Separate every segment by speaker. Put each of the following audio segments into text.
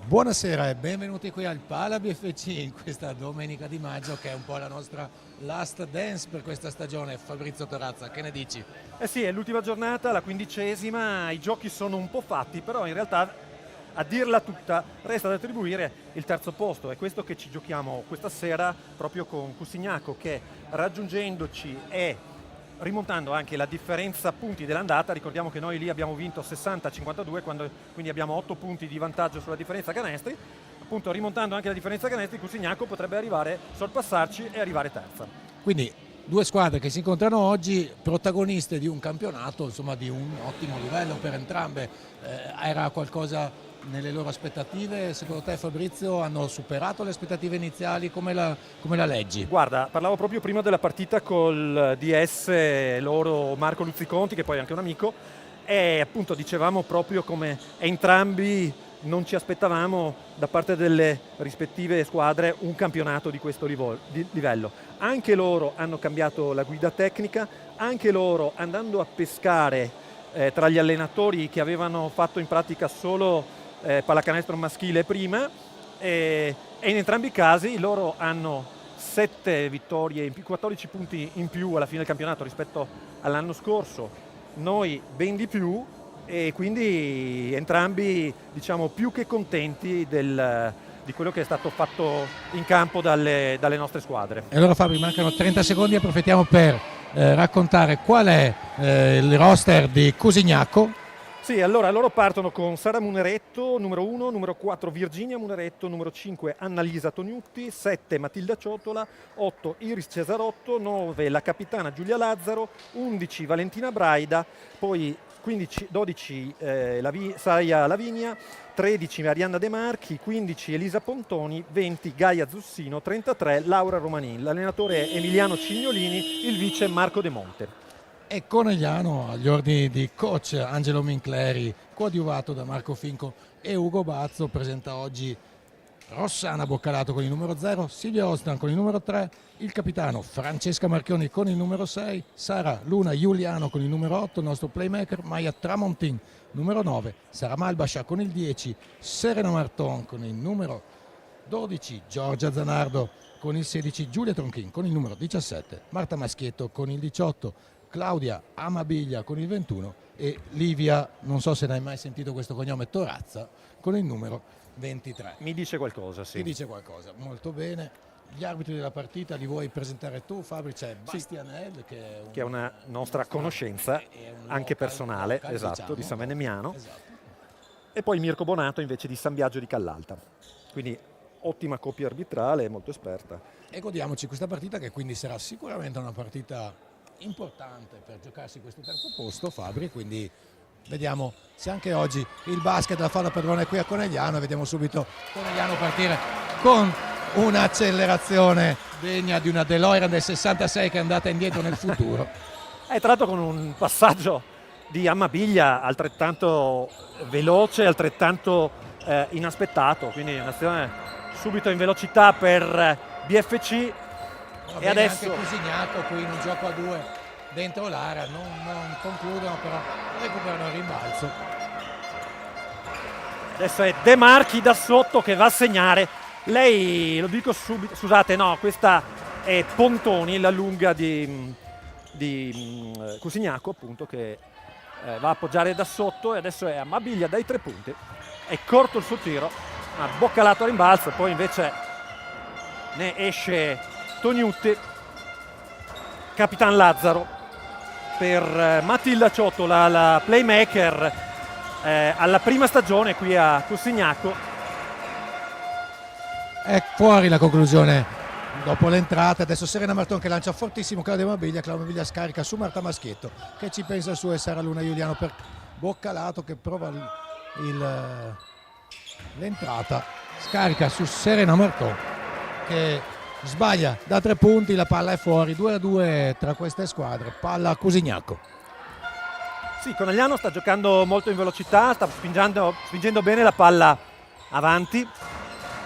Speaker 1: Buonasera e benvenuti qui al Pala BFC in questa domenica di maggio che è un po' la nostra last dance per questa stagione. Fabrizio Torazza, che ne dici?
Speaker 2: Eh sì, è l'ultima giornata, la 15ª, i giochi sono un po' fatti, però in realtà a dirla tutta resta da attribuire il terzo posto. È questo che ci giochiamo questa sera proprio con Cussignaco che raggiungendoci e rimontando anche la differenza punti dell'andata, ricordiamo che noi lì abbiamo vinto 60-52, quindi abbiamo 8 punti di vantaggio sulla differenza canestri, appunto rimontando anche la differenza canestri Cussignaco potrebbe arrivare, sorpassarci e arrivare terza.
Speaker 1: Quindi due squadre che si incontrano oggi, protagoniste di un campionato, insomma di un ottimo livello per entrambe. Era qualcosa nelle loro aspettative? Secondo te, Fabrizio, hanno superato le aspettative iniziali? Come la leggi?
Speaker 2: Guarda, parlavo proprio prima della partita col DS loro Marco Luzziconti, che poi è anche un amico, e appunto dicevamo proprio come entrambi non ci aspettavamo da parte delle rispettive squadre un campionato di questo livello. Anche loro hanno cambiato la guida tecnica, anche loro andando a pescare tra gli allenatori che avevano fatto in pratica solo pallacanestro maschile prima, e in entrambi i casi loro hanno 7 vittorie in più, 14 punti in più alla fine del campionato rispetto all'anno scorso, noi ben di più, e quindi entrambi diciamo più che contenti di quello che è stato fatto in campo dalle nostre squadre.
Speaker 1: E allora Fabri, mancano 30 secondi, approfittiamo per raccontare qual è il roster di Cussignaco.
Speaker 2: Sì, allora loro partono con Sara Muneretto, numero 1, numero 4 Virginia Muneretto, numero 5 Annalisa Tognutti, 7 Matilda Ciotola, 8 Iris Cesarotto, 9 la capitana Giulia Lazzaro, 11 Valentina Braida, poi 12 Saia Lavinia, 13 Arianna De Marchi, 15 Elisa Pontoni, 20 Gaia Zussino, 33 Laura Romanin. L'allenatore è Emiliano Cignolini, il vice Marco De Monte.
Speaker 1: E Conegliano agli ordini di coach Angelo Mincleri, coadiuvato da Marco Finco e Ugo Bazzo, presenta oggi Rossana Boccalato con il numero 0, Silvia Ostan con il numero 3, il capitano Francesca Marchioni con il numero 6, Sara Luna Giuliano con il numero 8, il nostro playmaker Maya Tramontin numero 9, Sara Malbascia con il 10, Serena Marton con il numero 12, Giorgia Zanardo con il 16, Giulia Tronchin con il numero 17, Marta Maschietto con il 18, Claudia Amabiglia con il 21 e Livia, non so se ne hai mai sentito questo cognome, Torazza con il numero 23.
Speaker 2: Mi dice qualcosa, sì.
Speaker 1: Ti dice qualcosa, molto bene. Gli arbitri della partita li vuoi presentare tu, Fabri? C'è Bastianel che
Speaker 2: è una nostra conoscenza anche personale,
Speaker 1: local,
Speaker 2: esatto,
Speaker 1: diciamo,
Speaker 2: di San Venemiano,
Speaker 1: esatto.
Speaker 2: E poi Mirko Bonato invece di San Biagio di Callalta, quindi ottima coppia arbitrale, molto esperta.
Speaker 1: E godiamoci questa partita che quindi sarà sicuramente una partita importante per giocarsi questo terzo posto, Fabri, quindi vediamo se anche oggi il basket la fa da padrone qui a Conegliano, e vediamo subito Conegliano partire con un'accelerazione degna di una DeLorean del 66 che è andata indietro nel futuro.
Speaker 2: È tra l'altro con un passaggio di Amabiglia altrettanto veloce, altrettanto inaspettato, quindi un'azione subito in velocità per BFC. E adesso
Speaker 1: anche Cussignaco qui in un gioco a 2 dentro l'area, non concludono, però recuperano il rimbalzo.
Speaker 2: Adesso è De Marchi da sotto che va a segnare. Lei, lo dico subito, scusate, no, questa è Pontoni, la lunga di Cussignaco, appunto, che va a appoggiare da sotto, e adesso è Amabiglia dai 3 punti. È corto il suo tiro, ma Boccalato a rimbalzo, poi invece ne esce Tognutti, Capitan Lazzaro per Matilda Ciotola, la playmaker alla prima stagione qui a Cussignaco.
Speaker 1: È fuori la conclusione dopo l'entrata, adesso Serena Marton che lancia fortissimo Claudia Amabiglia scarica su Marta Maschietto che ci pensa su, e Sara Luna Giuliano per Boccalato che prova l'entrata, scarica su Serena Marton che sbaglia da 3 punti, la palla è fuori, 2-2 tra queste squadre, palla a Cussignaco.
Speaker 2: Sì, Conegliano sta giocando molto in velocità, sta spingendo bene la palla avanti.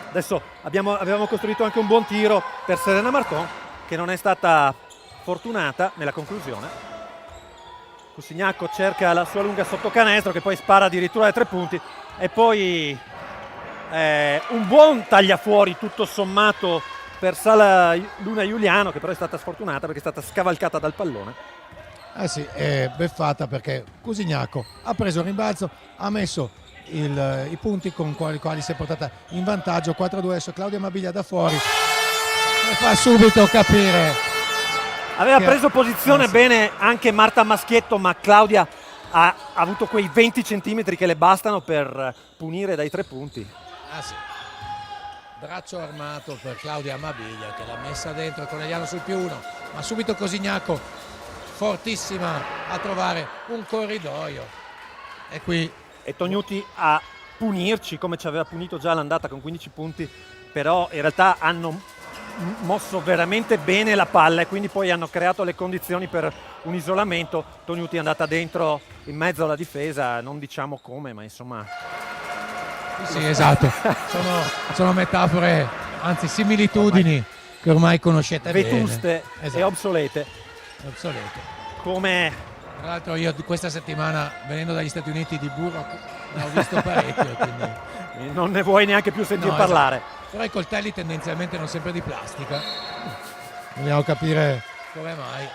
Speaker 2: Adesso avevamo costruito anche un buon tiro per Serena Marton, che non è stata fortunata nella conclusione. Cussignaco cerca la sua lunga sottocanestro, che poi spara addirittura ai 3 punti, e poi Un buon tagliafuori tutto sommato per Sala Luna Giuliano, che però è stata sfortunata perché è stata scavalcata dal pallone.
Speaker 1: Sì, è beffata perché Cusignaco ha preso il rimbalzo, ha messo i punti con i quali si è portata in vantaggio. 4-2 adesso Claudia Mabiglia da fuori e fa subito capire.
Speaker 2: Aveva preso posizione bene anche Marta Maschietto, ma Claudia ha avuto quei 20 centimetri che le bastano per punire dai 3 punti.
Speaker 1: Sì. Braccio armato per Claudia Mabiglia che l'ha messa dentro, Conegliano sul +1, ma subito Cosignaco fortissima a trovare un corridoio. E qui
Speaker 2: Tognuti a punirci come ci aveva punito già l'andata con 15 punti, però in realtà hanno mosso veramente bene la palla e quindi poi hanno creato le condizioni per un isolamento. Tognuti è andata dentro in mezzo alla difesa, non diciamo come, ma insomma...
Speaker 1: Sì, esatto, sono metafore, anzi similitudini che ormai conoscete
Speaker 2: vetuste
Speaker 1: bene. Esatto.
Speaker 2: E obsolete. Come...
Speaker 1: Tra l'altro io questa settimana, venendo dagli Stati Uniti, di burro ne ho visto parecchio, quindi...
Speaker 2: non ne vuoi neanche più sentire parlare.
Speaker 1: Esatto. Però i coltelli tendenzialmente non sempre di plastica, dobbiamo capire come mai.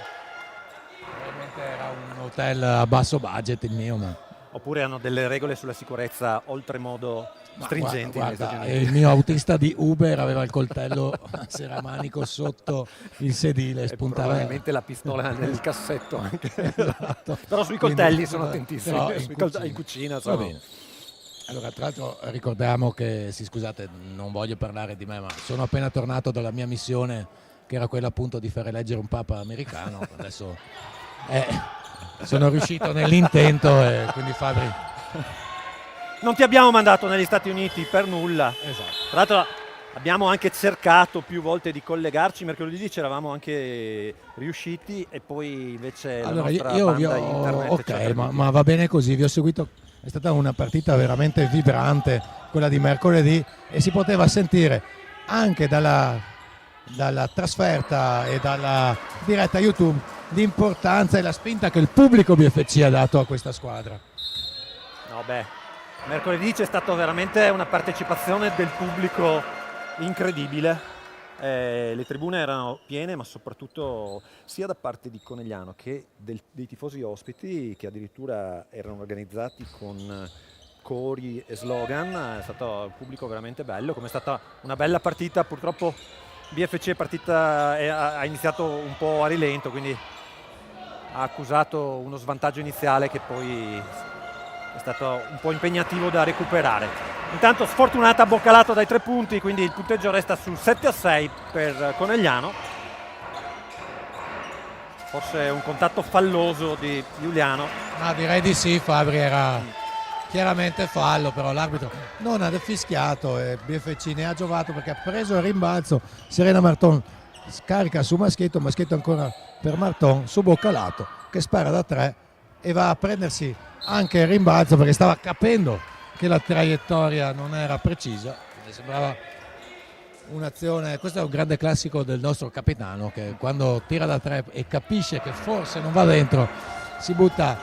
Speaker 1: Probabilmente era un hotel a basso budget il mio, ma...
Speaker 2: Oppure hanno delle regole sulla sicurezza oltremodo stringenti.
Speaker 1: Guarda, il mio autista di Uber aveva il coltello a seramanico sotto il sedile, spuntava.
Speaker 2: Probabilmente la pistola nel cassetto anche.
Speaker 1: Esatto.
Speaker 2: Però sui coltelli sono attentissimi, in cucina
Speaker 1: va bene. Allora, tra l'altro ricordiamo che, sì, scusate, non voglio parlare di me, ma sono appena tornato dalla mia missione, che era quella appunto di far eleggere un papa americano. Adesso sono riuscito nell'intento e quindi Fabri...
Speaker 2: Non ti abbiamo mandato negli Stati Uniti per nulla.
Speaker 1: Esatto.
Speaker 2: Tra l'altro abbiamo anche cercato più volte di collegarci, mercoledì ci eravamo anche riusciti e poi invece la nostra banda internet...
Speaker 1: ma va bene così, vi ho seguito, è stata una partita veramente vibrante quella di mercoledì e si poteva sentire anche dalla trasferta e dalla diretta YouTube l'importanza e la spinta che il pubblico BFC ha dato a questa squadra.
Speaker 2: No, mercoledì c'è stata veramente una partecipazione del pubblico incredibile. Le tribune erano piene, ma soprattutto sia da parte di Conegliano che dei tifosi ospiti, che addirittura erano organizzati con cori e slogan. È stato un pubblico veramente bello, come è stata una bella partita. Purtroppo BFC ha iniziato un po' a rilento, quindi ha accusato uno svantaggio iniziale che poi è stato un po' impegnativo da recuperare. Intanto sfortunata Boccalato dai 3 punti, quindi il punteggio resta sul 7-6 per Conegliano. Forse un contatto falloso di Giuliano.
Speaker 1: Ma direi di sì, Fabri, era chiaramente fallo, però l'arbitro non ha fischiato e BFC ne ha giovato perché ha preso il rimbalzo. Serena Marton scarica su Maschietto ancora per Marton su Boccalato che spara da 3 e va a prendersi anche il rimbalzo perché stava capendo che la traiettoria non era precisa, sembrava un'azione. Questo è un grande classico del nostro capitano, che quando tira da 3 e capisce che forse non va dentro si butta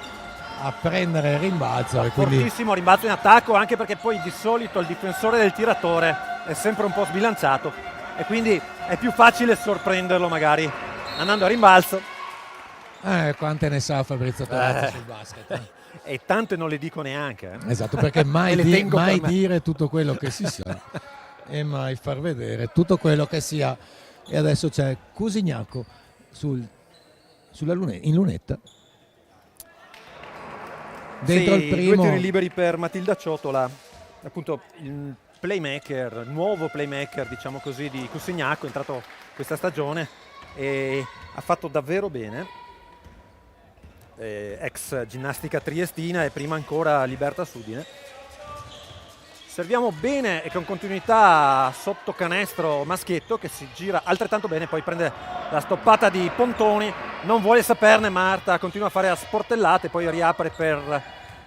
Speaker 1: a prendere il rimbalzo.
Speaker 2: Fortissimo rimbalzo in attacco, anche perché poi di solito il difensore del tiratore è sempre un po' sbilanciato e quindi è più facile sorprenderlo magari andando a rimbalzo.
Speaker 1: Quante ne sa Fabrizio Torazzi sul basket.
Speaker 2: E tante non le dico neanche.
Speaker 1: Esatto, perché mai dire tutto quello che si sa e mai far vedere tutto quello che si ha. E adesso c'è Cusignaco in lunetta. Dentro il primo.
Speaker 2: 2 tiri liberi per Matilda Ciotola, appunto il nuovo playmaker, diciamo così, di Cusignaco, è entrato questa stagione e ha fatto davvero bene. Ex ginnastica triestina e prima ancora Libertas Udine. Serviamo bene e con continuità sotto canestro Maschietto, che si gira altrettanto bene, poi prende la stoppata di Pontoni, non vuole saperne Marta, continua a fare a sportellate, poi riapre per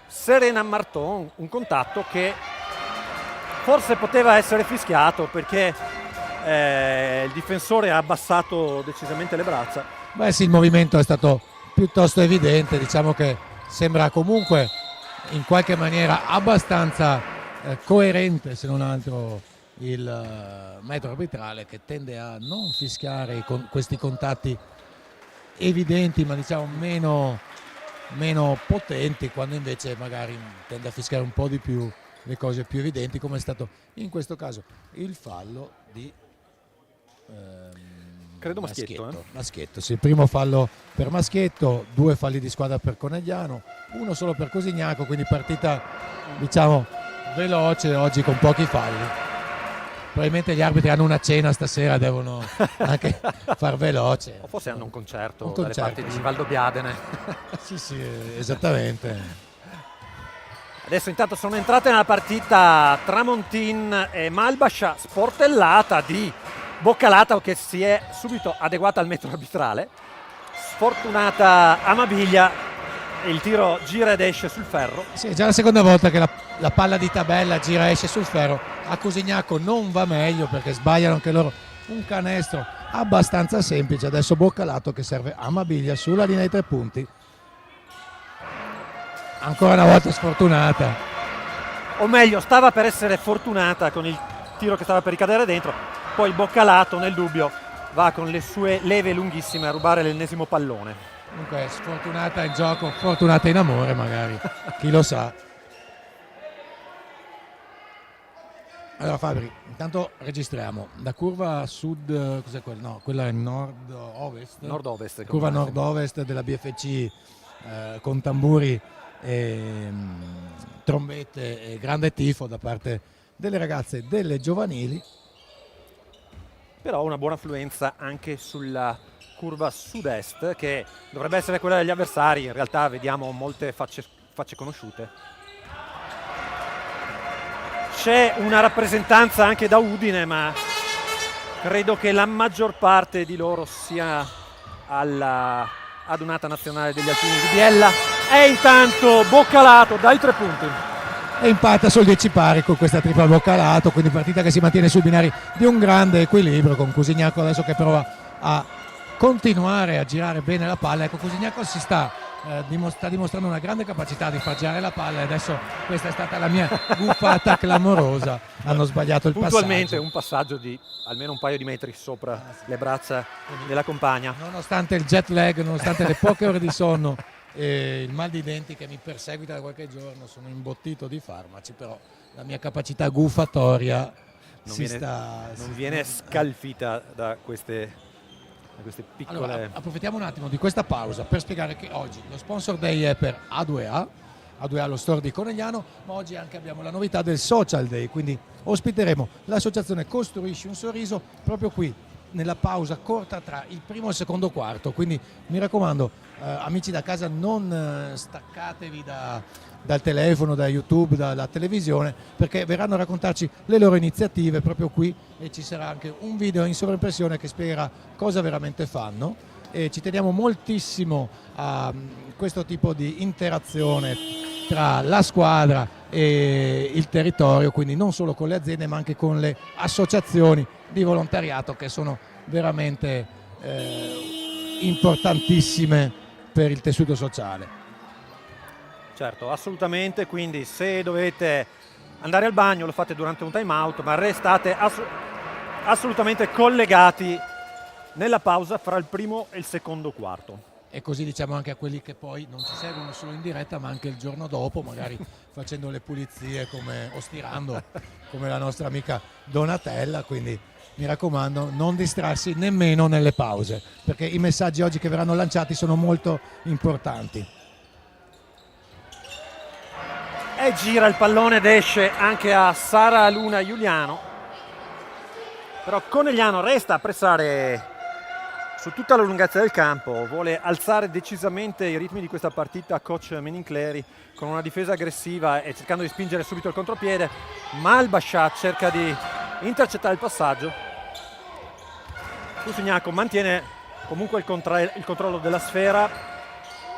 Speaker 2: Serena Marton, un contatto che forse poteva essere fischiato perché il difensore ha abbassato decisamente le braccia.
Speaker 1: Beh sì, il movimento è stato piuttosto evidente, diciamo che sembra comunque in qualche maniera abbastanza coerente se non altro il metro arbitrale, che tende a non fischiare questi contatti evidenti, ma diciamo meno potenti, quando invece magari tende a fischiare un po' di più le cose più evidenti, come è stato in questo caso il fallo di
Speaker 2: credo Maschietto.
Speaker 1: Maschietto, sì, il primo fallo per Maschietto, 2 falli di squadra per Conegliano, 1 solo per Cosignaco, quindi partita diciamo veloce oggi con pochi falli. Probabilmente gli arbitri hanno una cena stasera, devono anche far veloce.
Speaker 2: O forse hanno un concerto,
Speaker 1: dalle
Speaker 2: parti
Speaker 1: sì.
Speaker 2: di Valdobbiadene.
Speaker 1: Sì, esattamente.
Speaker 2: Adesso intanto sono entrate nella partita Tramontin e Malbascia, sportellata di Boccalato che si è subito adeguata al metro arbitrale. Sfortunata Amabiglia, e il tiro gira ed esce sul ferro.
Speaker 1: Sì, è già la seconda volta che la palla di tabella gira e esce sul ferro. A Cosignaco non va meglio perché sbagliano anche loro un canestro abbastanza semplice. Adesso Boccalato che serve Amabiglia sulla linea dei 3 punti. Ancora una volta sfortunata.
Speaker 2: O meglio, stava per essere fortunata con il tiro che stava per ricadere dentro. Poi Boccalato, nel dubbio, va con le sue leve lunghissime a rubare l'ennesimo pallone.
Speaker 1: Comunque sfortunata in gioco, fortunata in amore magari, chi lo sa. Allora Fabri, intanto registriamo da curva sud, cos'è quella? No, quella è nord-ovest.
Speaker 2: Nord-ovest.
Speaker 1: Curva nord-ovest della BFC con tamburi e trombette e grande tifo da parte delle ragazze delle giovanili.
Speaker 2: Però una buona affluenza anche sulla curva sud-est, che dovrebbe essere quella degli avversari. In realtà vediamo molte facce conosciute. C'è una rappresentanza anche da Udine, ma credo che la maggior parte di loro sia alla adunata nazionale degli alpini di Biella. E intanto Boccalato dai 3 punti.
Speaker 1: E impatta sul 10 pari con questa tripla Boccalato, quindi partita che si mantiene sui binari di un grande equilibrio, con Cosignaco adesso che prova a continuare a girare bene la palla. Ecco, Cosignaco si sta dimostrando una grande capacità di far girare la palla, e adesso questa è stata la mia buffata clamorosa, hanno sbagliato il
Speaker 2: puntualmente
Speaker 1: passaggio.
Speaker 2: Un passaggio di almeno un paio di metri sopra le braccia della compagna.
Speaker 1: Nonostante il jet lag, nonostante le poche ore di sonno e il mal di denti che mi perseguita da qualche giorno, sono imbottito di farmaci, però la mia capacità guffatoria
Speaker 2: non viene scalfita da queste piccole...
Speaker 1: Allora, approfittiamo un attimo di questa pausa per spiegare che oggi lo sponsor day è per A2A, lo store di Conegliano, ma oggi anche abbiamo la novità del Social Day, quindi ospiteremo l'associazione Costruisci un Sorriso proprio qui nella pausa corta tra il primo e il secondo quarto, quindi mi raccomando, amici da casa, non staccatevi dal telefono, da YouTube, dalla televisione, perché verranno a raccontarci le loro iniziative proprio qui, e ci sarà anche un video in sovraimpressione che spiegherà cosa veramente fanno, e ci teniamo moltissimo a questo tipo di interazione tra la squadra e il territorio, quindi non solo con le aziende ma anche con le associazioni di volontariato, che sono veramente importantissime per il tessuto sociale.
Speaker 2: Certo, assolutamente, quindi se dovete andare al bagno lo fate durante un time out, ma restate assolutamente collegati nella pausa fra il primo e il secondo quarto.
Speaker 1: E così diciamo anche a quelli che poi non ci seguono solo in diretta ma anche il giorno dopo, magari facendo le pulizie o stirando come la nostra amica Donatella, quindi mi raccomando, non distrarsi nemmeno nelle pause, perché i messaggi oggi che verranno lanciati sono molto importanti.
Speaker 2: E gira il pallone ed esce anche a Sara Luna Giuliano, però Conegliano resta a pressare su tutta la lunghezza del campo, vuole alzare decisamente i ritmi di questa partita coach Menincleri con una difesa aggressiva e cercando di spingere subito il contropiede. Malbascia cerca di intercettare il passaggio. Cosignaco mantiene comunque il controllo della sfera.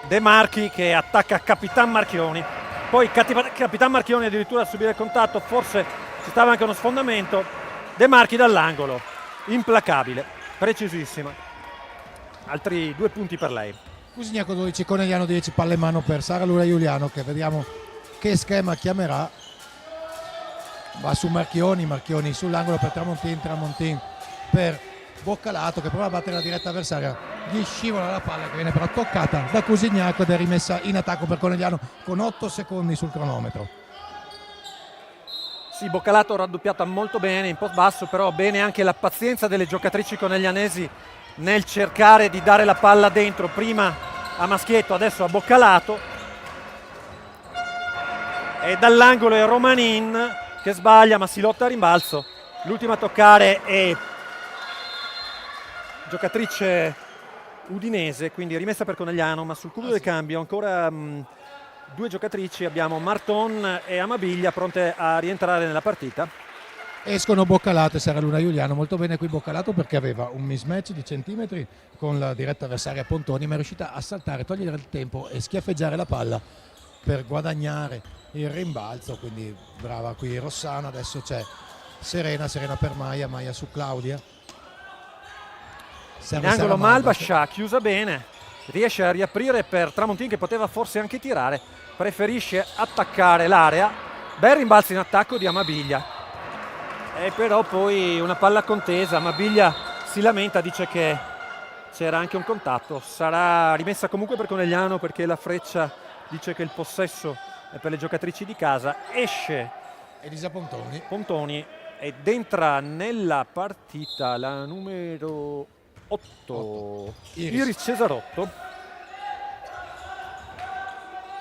Speaker 2: De Marchi che attacca Capitan Marchioni, poi Capitan Marchioni addirittura a subire il contatto, forse ci stava anche uno sfondamento. De Marchi dall'angolo, implacabile, precisissima. Altri 2 punti per lei.
Speaker 1: Cosignaco 12, Conegliano 10, palle in mano per Sara Luna Giuliano, che vediamo che schema chiamerà. va su Marchioni, Marchioni sull'angolo per Tramontin, Tramontin per Boccalato che prova a battere la diretta avversaria, gli scivola la palla che viene però toccata da Cosignac ed è rimessa in attacco per Conegliano con 8 secondi sul cronometro.
Speaker 2: Sì, Boccalato raddoppiata molto bene in post basso, però bene anche la pazienza delle giocatrici coneglianesi nel cercare di dare la palla dentro, prima a Maschietto, adesso a Boccalato. E dall'angolo è Romanin che sbaglia, ma si lotta a rimbalzo. L'ultima a toccare è giocatrice udinese, quindi rimessa per Conegliano, ma sul cubo del cambio ancora due giocatrici, abbiamo Marton e Amabiglia pronte a rientrare nella partita.
Speaker 1: Escono Boccalato e Sara Luna Giuliano, molto bene qui Boccalato perché aveva un mismatch di centimetri con la diretta avversaria Pontoni, ma è riuscita a saltare, togliere il tempo e schiaffeggiare la palla per guadagnare il rimbalzo, quindi brava qui Rossana. Adesso c'è Serena per Maia, Maia su Claudia.
Speaker 2: In angolo Malbascia, chiusa bene, riesce a riaprire per Tramontin che poteva forse anche tirare, preferisce attaccare l'area. Bel rimbalzo in attacco di Amabiglia, e però poi una palla contesa. Amabiglia si lamenta, dice che c'era anche un contatto, sarà rimessa comunque per Conegliano perché la freccia dice che il possesso è per le giocatrici di casa. Esce
Speaker 1: Elisa
Speaker 2: Pontoni ed entra nella partita la numero 8 Iris Cesarotto.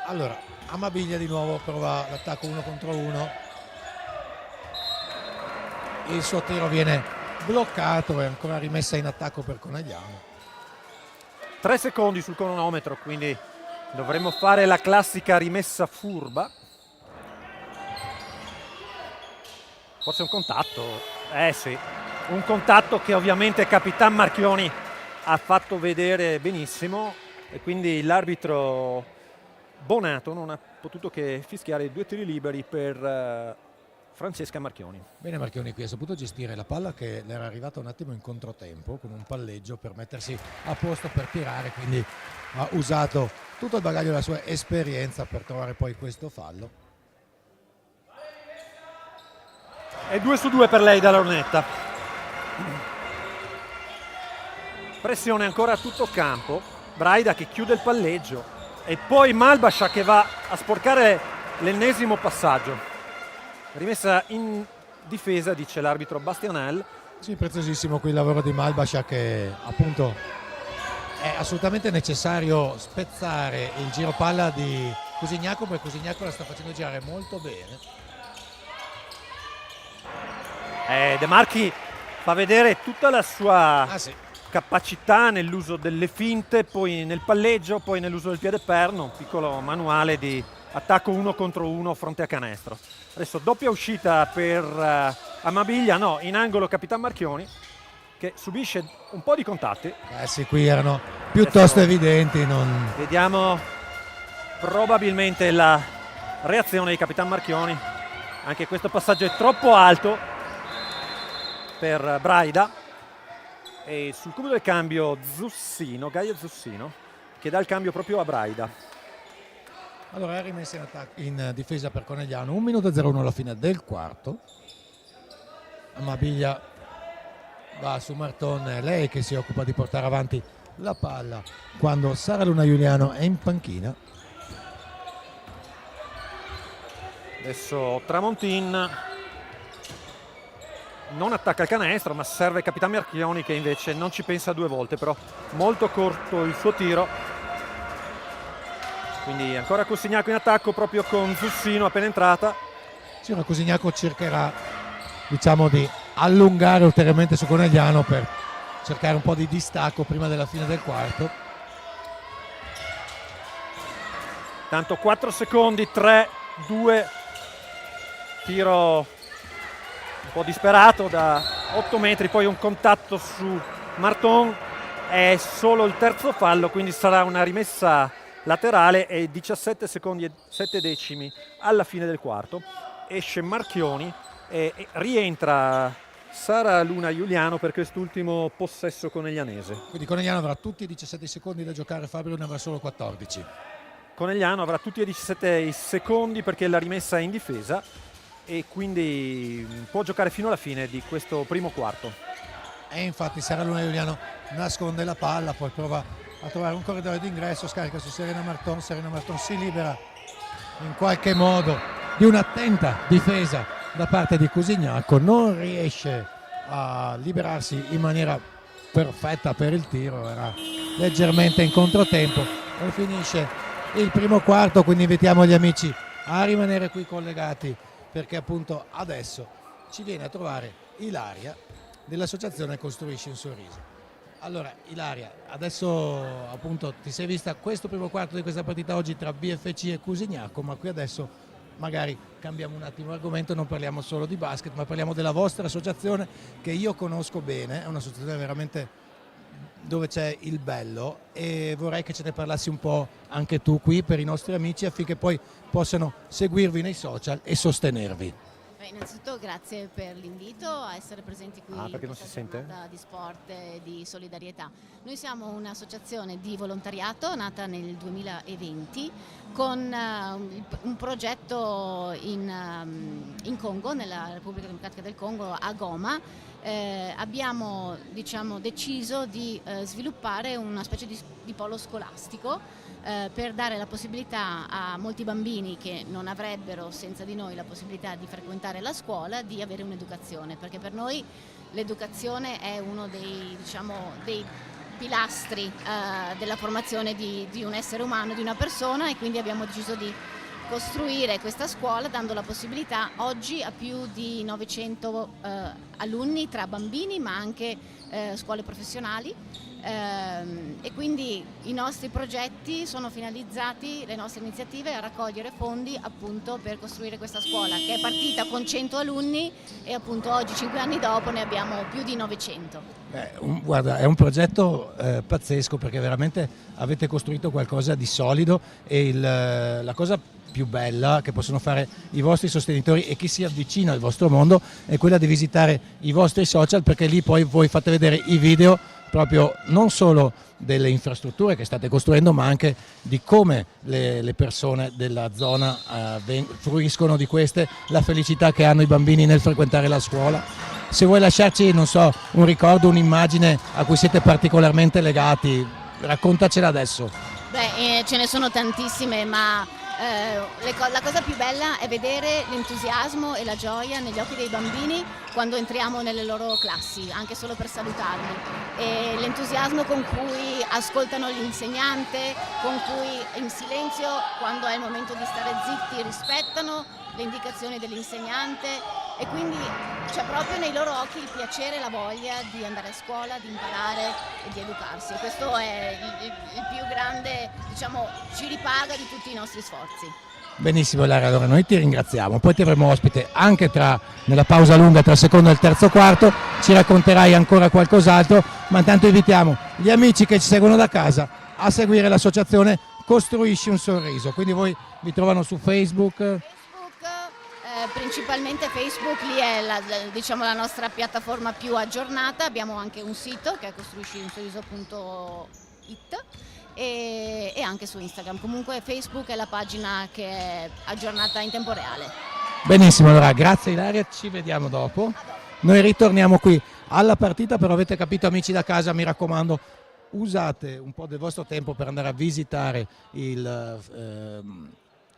Speaker 1: Allora Amabiglia di nuovo prova l'attacco 1 contro 1, il suo tiro viene bloccato e ancora rimessa in attacco per Conegliano.
Speaker 2: 3 secondi sul cronometro, quindi dovremmo fare la classica rimessa furba. Forse un contatto, sì, un contatto che ovviamente Capitan Marchioni ha fatto vedere benissimo e quindi l'arbitro Bonato non ha potuto che fischiare 2 tiri liberi per Francesca Marchioni.
Speaker 1: Bene Marchioni qui ha saputo gestire la palla che le era arrivata un attimo in controtempo con un palleggio per mettersi a posto per tirare, quindi ha usato tutto il bagaglio della sua esperienza per trovare poi questo fallo.
Speaker 2: E 2 su 2 per lei dalla lunetta. Pressione ancora a tutto campo, Braida che chiude il palleggio e poi Malbascia che va a sporcare l'ennesimo passaggio. Rimessa in difesa, dice l'arbitro Bastianel.
Speaker 1: Sì, preziosissimo qui il lavoro di Malbascia, che appunto è assolutamente necessario spezzare il giro palla di Cosignac, perché Cosignac la sta facendo girare molto bene.
Speaker 2: De Marchi fa vedere tutta la sua capacità nell'uso delle finte, poi nel palleggio, poi nell'uso del piede perno, un piccolo manuale di attacco 1 contro 1 fronte a canestro. Adesso doppia uscita per Amabiglia, no, in angolo Capitan Marchioni che subisce un po' di contatti.
Speaker 1: Sì, qui erano piuttosto evidenti.
Speaker 2: Vediamo probabilmente la reazione di Capitan Marchioni. Anche questo passaggio è troppo alto per Braida e sul cubo del cambio Gaia Zussino che dà il cambio proprio a Braida.
Speaker 1: Allora è rimessa in difesa per Conegliano, 1 minuto e 01 alla fine del quarto. Amabiglia va su Marton, è lei che si occupa di portare avanti la palla quando Sara Luna Giuliano è in panchina.
Speaker 2: Adesso Tramontin non attacca il canestro, ma serve Capitan Marchioni che invece non ci pensa 2 volte, però molto corto il suo tiro. Quindi ancora Cosignac in attacco proprio con Zussino appena entrata.
Speaker 1: Sì, ma Cosignac cercherà, diciamo, di allungare ulteriormente su Conegliano per cercare un po' di distacco prima della fine del quarto.
Speaker 2: Tanto 4 secondi, 3, 2, tiro un po' disperato da 8 metri, poi un contatto su Marton, è solo il terzo fallo, quindi sarà una rimessa laterale e 17 secondi e 7 decimi alla fine del quarto. Esce Marchioni e rientra Sara Luna Giuliano per quest'ultimo possesso coneglianese.
Speaker 1: Quindi Conegliano avrà tutti i 17 secondi da giocare, Fabio ne avrà solo 14.
Speaker 2: Conegliano avrà tutti i 17 secondi perché la rimessa è in difesa e quindi può giocare fino alla fine di questo primo quarto.
Speaker 1: E infatti Saraluna Giuliano nasconde la palla, poi prova a trovare un corridoio d'ingresso, scarica su Serena Marton si libera in qualche modo di un'attenta difesa da parte di Cusignaco, non riesce a liberarsi in maniera perfetta per il tiro, era leggermente in controtempo e finisce il primo quarto, quindi invitiamo gli amici a rimanere qui collegati perché appunto adesso ci viene a trovare Ilaria dell'associazione Costruisci un Sorriso. Allora Ilaria, adesso appunto ti sei vista questo primo quarto di questa partita oggi tra BFC e Cusignaco, ma qui adesso magari cambiamo un attimo argomento, non parliamo solo di basket, ma parliamo della vostra associazione che io conosco bene, è un'associazione veramente dove c'è il bello e vorrei che ce ne parlassi un po' anche tu qui per i nostri amici affinché poi possano seguirvi nei social e sostenervi.
Speaker 3: Innanzitutto grazie per l'invito a essere presenti qui in
Speaker 2: perché non
Speaker 3: questa
Speaker 2: si sente?
Speaker 3: giornata di sport e di solidarietà. Noi siamo un'associazione di volontariato nata nel 2020 con un progetto in Congo, nella Repubblica Democratica del Congo, a Goma. Abbiamo deciso di sviluppare una specie di polo scolastico per dare la possibilità a molti bambini che non avrebbero senza di noi la possibilità di frequentare la scuola di avere un'educazione, perché per noi l'educazione è uno dei pilastri della formazione di un essere umano, di una persona, e quindi abbiamo deciso di costruire questa scuola dando la possibilità oggi a più di 900 alunni tra bambini ma anche scuole professionali. E quindi i nostri progetti sono finalizzati, le nostre iniziative, a raccogliere fondi appunto per costruire questa scuola che è partita con 100 alunni e appunto oggi 5 anni dopo ne abbiamo più di 900.
Speaker 1: Guarda, è un progetto pazzesco perché veramente avete costruito qualcosa di solido e la cosa più bella che possono fare i vostri sostenitori e chi si avvicina al vostro mondo è quella di visitare i vostri social, perché lì poi voi fate vedere i video proprio non solo delle infrastrutture che state costruendo ma anche di come le persone della zona fruiscono di queste, la felicità che hanno i bambini nel frequentare la scuola. Se vuoi lasciarci, non so, un ricordo, un'immagine a cui siete particolarmente legati, raccontacela adesso.
Speaker 3: Ce ne sono tantissime, ma la cosa più bella è vedere l'entusiasmo e la gioia negli occhi dei bambini quando entriamo nelle loro classi, anche solo per salutarli, e l'entusiasmo con cui ascoltano l'insegnante, con cui in silenzio, quando è il momento di stare zitti, rispettano le indicazioni dell'insegnante, e quindi c'è proprio nei loro occhi il piacere e la voglia di andare a scuola, di imparare e di educarsi, e questo è il più grande, ci ripaga di tutti i nostri sforzi.
Speaker 1: Benissimo Ilaria, allora noi ti ringraziamo, poi ti avremo ospite anche nella pausa lunga tra il secondo e il terzo quarto, ci racconterai ancora qualcos'altro, ma intanto invitiamo gli amici che ci seguono da casa a seguire l'associazione Costruisci un Sorriso, quindi voi vi trovano su Facebook.
Speaker 3: Principalmente Facebook, lì è la nostra piattaforma più aggiornata, abbiamo anche un sito che è costruisciunsorriso.it e anche su Instagram. Comunque Facebook è la pagina che è aggiornata in tempo reale.
Speaker 1: Benissimo, allora grazie Ilaria, ci vediamo dopo. Noi ritorniamo qui alla partita, però avete capito amici da casa, mi raccomando, usate un po' del vostro tempo per andare a visitare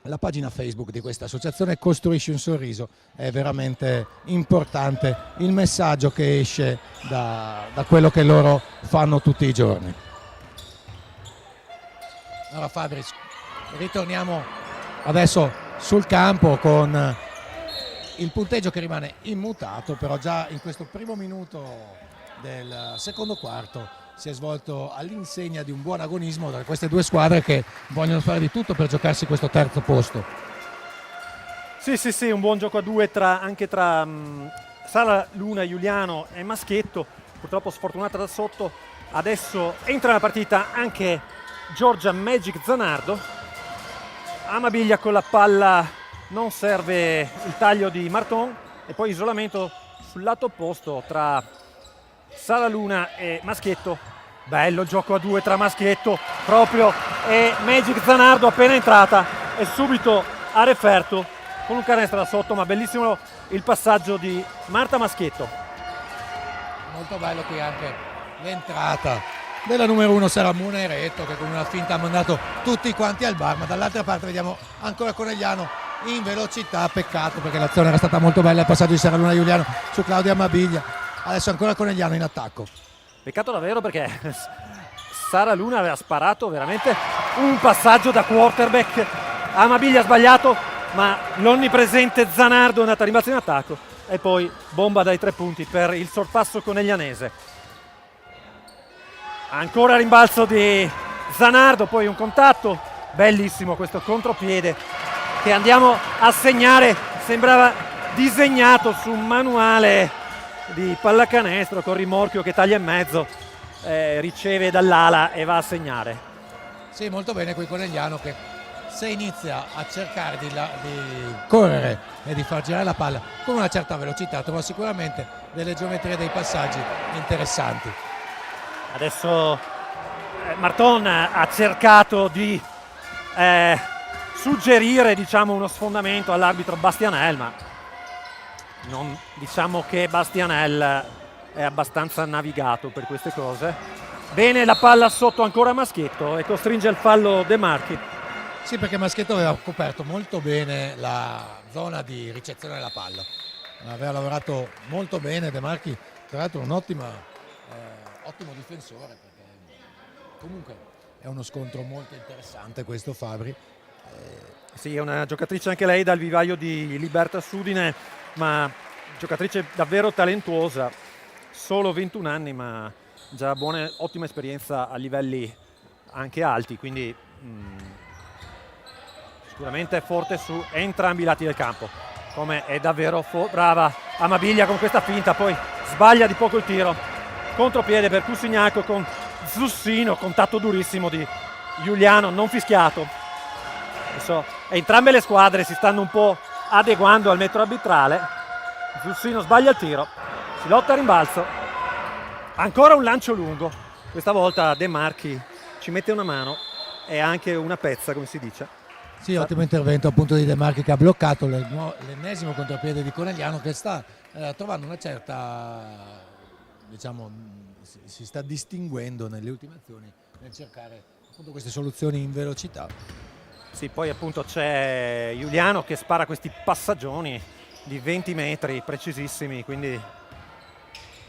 Speaker 1: la pagina Facebook di questa associazione Costruisci un Sorriso, è veramente importante il messaggio che esce da quello che loro fanno tutti i giorni. Allora Fabris, ritorniamo adesso sul campo con il punteggio che rimane immutato, però già in questo primo minuto del secondo quarto si è svolto all'insegna di un buon agonismo da queste due squadre che vogliono fare di tutto per giocarsi questo terzo posto.
Speaker 2: Sì, un buon gioco a due anche tra Saraluna Giuliano e Maschietto, purtroppo sfortunata da sotto. Adesso entra nella partita anche Giorgia Magic Zanardo. Amabilia con la palla, non serve il taglio di Marton, e poi isolamento sul lato opposto tra Saraluna e Maschietto. Bello gioco a due tra Maschietto proprio e Magic Zanardo appena entrata e subito a referto con un canestro da sotto, ma bellissimo il passaggio di Marta Maschietto.
Speaker 1: Molto bello qui anche l'entrata della numero 1 Sara Muneretto, che con una finta ha mandato tutti quanti al bar, ma dall'altra parte vediamo ancora Conegliano in velocità. Peccato, perché l'azione era stata molto bella, il passaggio di Sara Luna Giuliano su Claudia Amabiglia. Adesso ancora Conegliano in attacco.
Speaker 2: Peccato davvero, perché Sara Luna aveva sparato veramente un passaggio da quarterback. Amabiglia ha sbagliato, ma l'onnipresente Zanardo è andata a rimbalzo in attacco e poi bomba dai 3 punti per il sorpasso coneglianese. Ancora rimbalzo di Zanardo, poi un contatto, bellissimo questo contropiede che andiamo a segnare, sembrava disegnato su un manuale di pallacanestro con rimorchio che taglia in mezzo, riceve dall'ala e va a segnare.
Speaker 1: Sì, molto bene qui Conegliano, che se inizia a cercare di correre e di far girare la palla con una certa velocità trova sicuramente delle geometrie dei passaggi interessanti.
Speaker 2: Adesso Marton ha cercato di suggerire, diciamo, uno sfondamento all'arbitro Bastianel, ma non, diciamo che Bastianel è abbastanza navigato per queste cose. Bene la palla sotto ancora Maschietto e costringe il fallo De Marchi.
Speaker 1: Sì, perché Maschietto aveva coperto molto bene la zona di ricezione della palla, aveva lavorato molto bene De Marchi, tra l'altro un ottimo difensore, perché comunque è uno scontro molto interessante questo, Fabri.
Speaker 2: Sì, è una giocatrice anche lei dal vivaio di Libertas Udine, ma giocatrice davvero talentuosa, solo 21 anni ma già ottima esperienza a livelli anche alti, quindi sicuramente è forte su entrambi i lati del campo, come è davvero brava Amabiglia con questa finta, poi sbaglia di poco il tiro, contropiede per Cusignaco con Zussino, contatto durissimo di Giuliano non fischiato. Adesso entrambe le squadre si stanno un po' adeguando al metro arbitrale. Zussino sbaglia il tiro, si lotta a rimbalzo, ancora un lancio lungo, questa volta De Marchi ci mette una mano e anche una pezza, come si dice.
Speaker 1: Sì, ottimo intervento appunto di De Marchi, che ha bloccato l'ennesimo contropiede di Conegliano, che sta trovando una certa, diciamo, si sta distinguendo nelle ultime azioni nel cercare appunto queste soluzioni in velocità.
Speaker 2: Sì, poi appunto c'è Giuliano che spara questi passaggioni di 20 metri precisissimi, quindi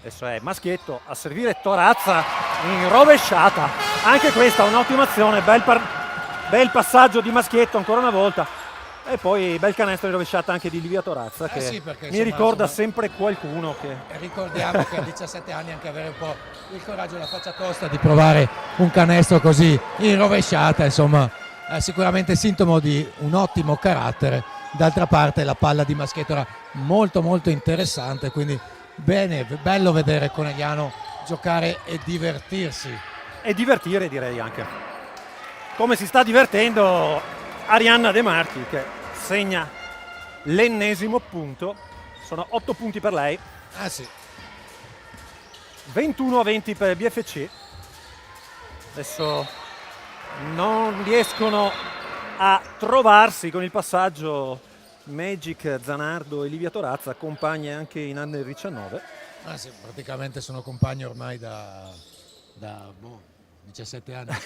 Speaker 2: adesso è Maschietto a servire Torazza in rovesciata, anche questa un'ottima azione, bel passaggio di Maschietto ancora una volta e poi bel canestro di rovesciata anche di Livia Torazza, che
Speaker 1: sì, perché,
Speaker 2: mi ricorda sempre qualcuno che...
Speaker 1: Ricordiamo che a 17 anni anche avere un po' il coraggio e la faccia tosta di provare un canestro così in rovesciata, insomma, è sicuramente sintomo di un ottimo carattere. D'altra parte la palla di Maschietto era molto molto interessante, quindi bello vedere Conegliano giocare e divertirsi.
Speaker 2: E divertire, direi anche. Come si sta divertendo Arianna De Marchi, che segna l'ennesimo punto. Sono 8 punti per lei.
Speaker 1: Ah sì.
Speaker 2: 21-20 per BFC. Adesso non riescono a trovarsi con il passaggio Magic, Zanardo e Livia Torazza, compagne anche in Under 19.
Speaker 1: Ah sì, praticamente sono compagni ormai da 17 anni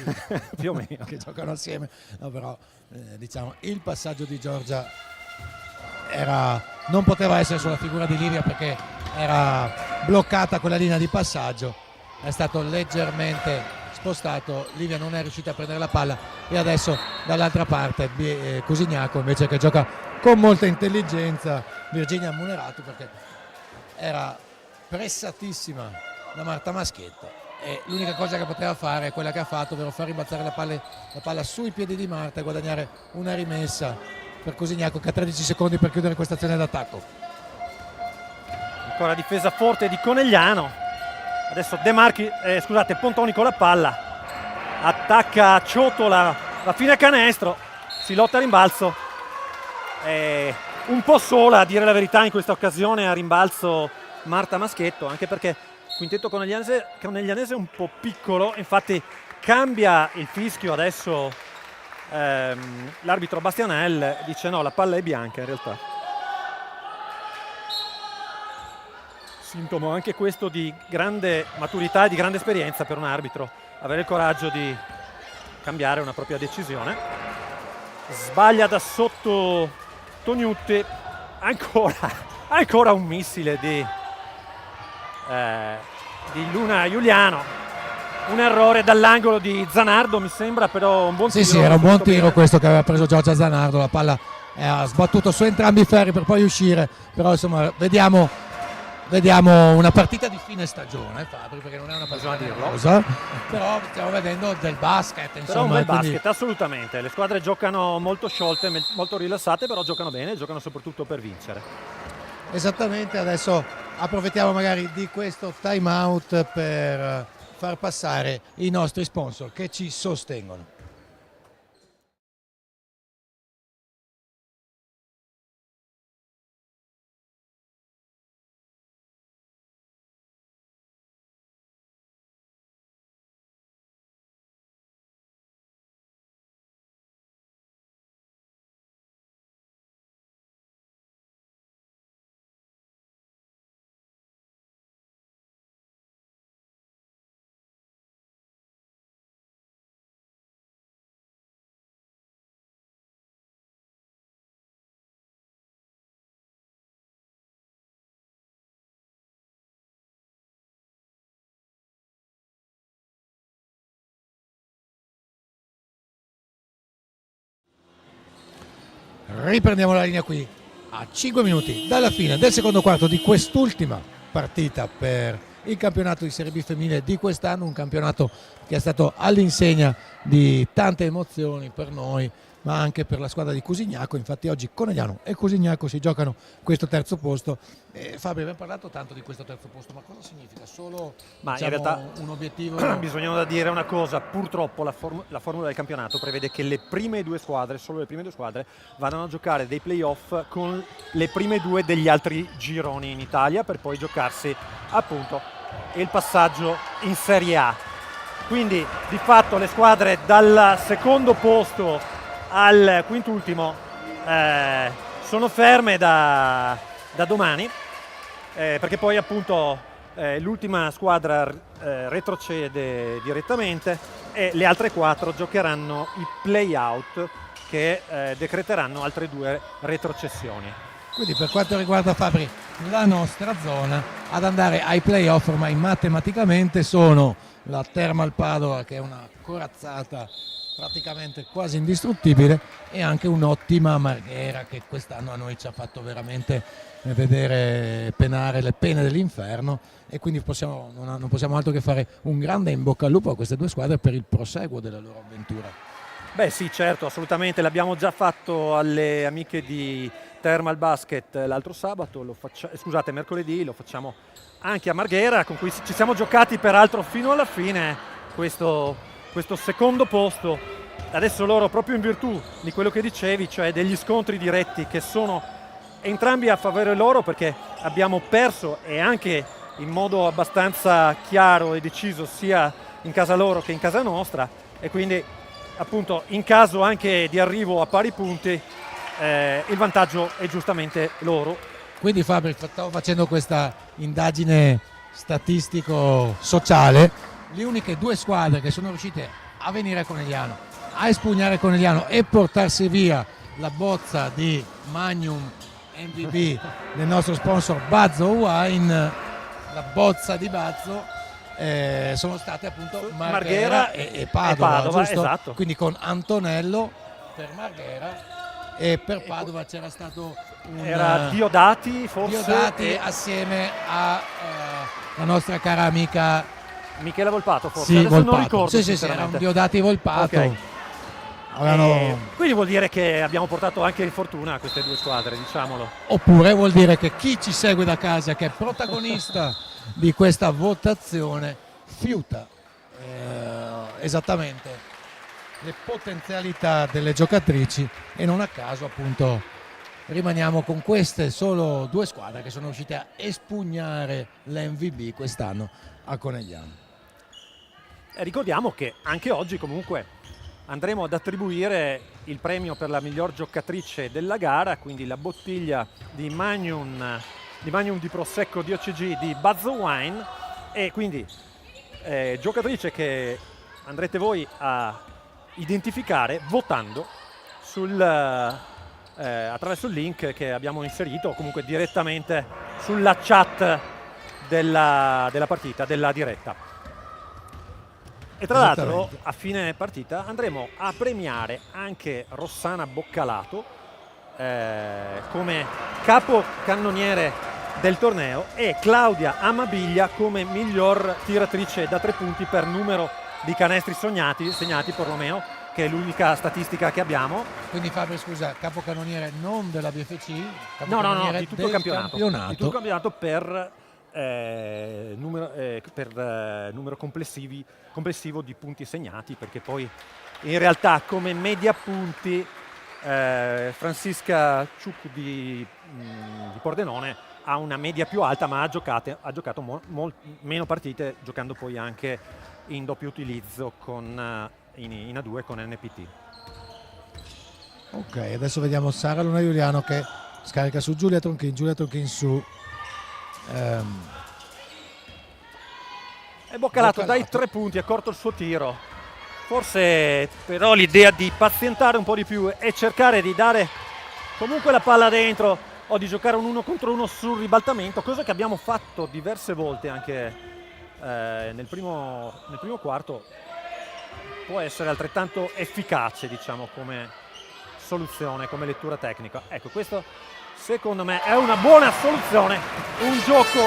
Speaker 2: più o meno,
Speaker 1: che giocano assieme. No, però diciamo il passaggio di Giorgia non poteva essere sulla figura di Livia, perché era bloccata quella linea di passaggio, è stato leggermente spostato, Livia non è riuscita a prendere la palla e adesso dall'altra parte Cusignaco invece, che gioca con molta intelligenza, Virginia Munerato, perché era pressatissima da Marta Maschietto e l'unica cosa che poteva fare è quella che ha fatto, ovvero far rimbalzare la palla sui piedi di Marta e guadagnare una rimessa per Cusignaco, che ha 13 secondi per chiudere questa azione d'attacco.
Speaker 2: Ancora difesa forte di Conegliano. Adesso De Marchi, Pontoni con la palla, attacca Ciotola, la fine canestro, si lotta a rimbalzo, un po' sola a dire la verità in questa occasione a rimbalzo Marta Maschietto, anche perché il quintetto coneglianese è un po' piccolo, infatti cambia il fischio adesso l'arbitro Bastianel, dice no, la palla è bianca in realtà. sintomo anche questo di grande maturità e di grande esperienza per un arbitro, avere il coraggio di cambiare una propria decisione. Sbaglia da sotto Tognutti, ancora un missile di Luna Giuliano. Un errore dall'angolo di Zanardo, mi sembra, però un buon tiro.
Speaker 1: Sì, era un buon tiro
Speaker 2: bene.
Speaker 1: questo che aveva preso Giorgia Zanardo, la palla ha sbattuto su entrambi i ferri per poi uscire, però insomma vediamo una partita di fine stagione, Fabri, perché non è una partita nervosa, però stiamo vedendo del basket, insomma.
Speaker 2: Però un bel
Speaker 1: quindi...
Speaker 2: basket, assolutamente. Le squadre giocano molto sciolte, molto rilassate, però giocano bene, giocano soprattutto per vincere.
Speaker 1: Esattamente, adesso approfittiamo magari di questo time out per far passare i nostri sponsor che ci sostengono. Riprendiamo la linea qui a 5 minuti dalla fine del secondo quarto di quest'ultima partita per il campionato di Serie B femminile di quest'anno, un campionato che è stato all'insegna di tante emozioni per noi, ma anche per la squadra di Cusignaco. Infatti oggi Conegliano e Cusignaco si giocano questo terzo posto. Fabio, abbiamo parlato tanto di questo terzo posto, ma cosa significa? Solo
Speaker 2: Ma
Speaker 1: diciamo,
Speaker 2: in realtà
Speaker 1: un obiettivo?
Speaker 2: bisogna da dire una cosa: purtroppo la formula del campionato prevede che le prime due squadre, solo le prime due squadre, vadano a giocare dei playoff con le prime due degli altri gironi in Italia, per poi giocarsi appunto il passaggio in Serie A. Quindi di fatto le squadre dal secondo posto al quintultimo sono ferme da domani, perché poi appunto l'ultima squadra retrocede direttamente e le altre 4 giocheranno i play-out che decreteranno altre 2 retrocessioni.
Speaker 1: Quindi per quanto riguarda Fabri, la nostra zona ad andare ai play-off ormai matematicamente sono la Thermal Padova, che è una corazzata praticamente quasi indistruttibile, e anche un'ottima Marghera che quest'anno a noi ci ha fatto veramente vedere penare le pene dell'inferno, e quindi non possiamo altro che fare un grande in bocca al lupo a queste due squadre per il proseguo della loro avventura.
Speaker 2: Beh sì, certo, assolutamente, l'abbiamo già fatto alle amiche di Thermal Basket l'altro sabato, mercoledì, lo facciamo anche a Marghera, con cui ci siamo giocati peraltro fino alla fine questo secondo posto. Adesso loro, proprio in virtù di quello che dicevi, cioè degli scontri diretti che sono entrambi a favore loro, perché abbiamo perso, e anche in modo abbastanza chiaro e deciso, sia in casa loro che in casa nostra, e quindi appunto in caso anche di arrivo a pari punti il vantaggio è giustamente loro.
Speaker 1: Quindi Fabri, stavo facendo questa indagine statistico-sociale, le uniche due squadre che sono riuscite a venire a Conegliano, a espugnare Conegliano e portarsi via la bozza di Magnum MVP del nostro sponsor Bazzo Wine, la bozza di Bazzo, sono state appunto Marghera e Padova, giusto?
Speaker 2: Esatto.
Speaker 1: Quindi con Antonello per Marghera, e per Padova c'era stato
Speaker 2: era Diodati, forse,
Speaker 1: Diodati assieme a la nostra cara amica
Speaker 2: Michela Volpato, forse.
Speaker 1: Sì,
Speaker 2: Adesso
Speaker 1: Volpato.
Speaker 2: non ricordo.
Speaker 1: Sì, era un Diodati Volpato.
Speaker 2: Okay.
Speaker 1: Avevano...
Speaker 2: Quindi vuol dire che abbiamo portato anche fortuna a queste due squadre, diciamolo.
Speaker 1: Oppure vuol dire che chi ci segue da casa, che è protagonista di questa votazione, fiuta esattamente le potenzialità delle giocatrici, e non a caso appunto rimaniamo con queste solo due squadre che sono riuscite a espugnare l'MVB quest'anno a Conegliano.
Speaker 2: Ricordiamo che anche oggi comunque andremo ad attribuire il premio per la miglior giocatrice della gara, quindi la bottiglia di Magnum di Magnum, di Prosecco, di OCG, di Buzz Wine, e quindi giocatrice che andrete voi a identificare votando attraverso il link che abbiamo inserito, o comunque direttamente sulla chat della partita, della diretta. E tra l'altro a fine partita andremo a premiare anche Rossana Boccalato come capocannoniere del torneo e Claudia Amabiglia come miglior tiratrice da 3 punti per numero di canestri segnati perlomeno, che è l'unica statistica che abbiamo.
Speaker 1: Quindi Fabio, scusa, capocannoniere non della BFC?
Speaker 2: No, di tutto il campionato.
Speaker 1: Di
Speaker 2: tutto il campionato per numero complessivo di punti segnati, perché poi in realtà come media punti Francisca Ciuc di Pordenone ha una media più alta, ma ha giocato meno partite, giocando poi anche in doppio utilizzo in A2 con NPT.
Speaker 1: Ok, adesso vediamo Sara Luna Giuliano che scarica su Giulia Tronchin su
Speaker 2: e Boccalato dai 3 punti, ha corto il suo tiro. Forse però l'idea di pazientare un po' di più e cercare di dare comunque la palla dentro, o di giocare un 1 contro 1 sul ribaltamento, cosa che abbiamo fatto diverse volte anche nel primo quarto, può essere altrettanto efficace, diciamo, come soluzione, come lettura tecnica. Ecco, questo secondo me è una buona soluzione, un gioco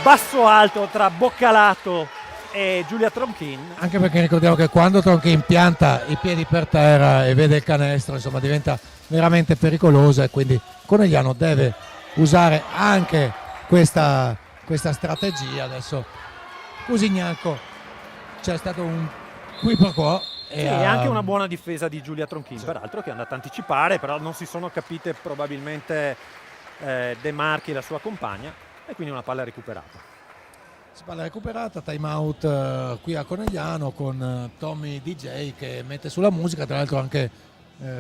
Speaker 2: basso-alto tra Boccalato e Giulia Tronchin.
Speaker 1: Anche perché ricordiamo che quando Tronchin pianta i piedi per terra e vede il canestro, insomma, diventa veramente pericolosa, e quindi Conegliano deve usare anche questa strategia. Adesso Cusignacco, c'è stato un qui pro quo
Speaker 2: e anche una buona difesa di Giulia Tronchin, sì, peraltro, che è andata a anticipare, però non si sono capite probabilmente De Marchi e la sua compagna, e quindi una palla recuperata.
Speaker 1: Palla recuperata, time out qui a Conegliano con Tommy DJ che mette sulla musica, tra l'altro anche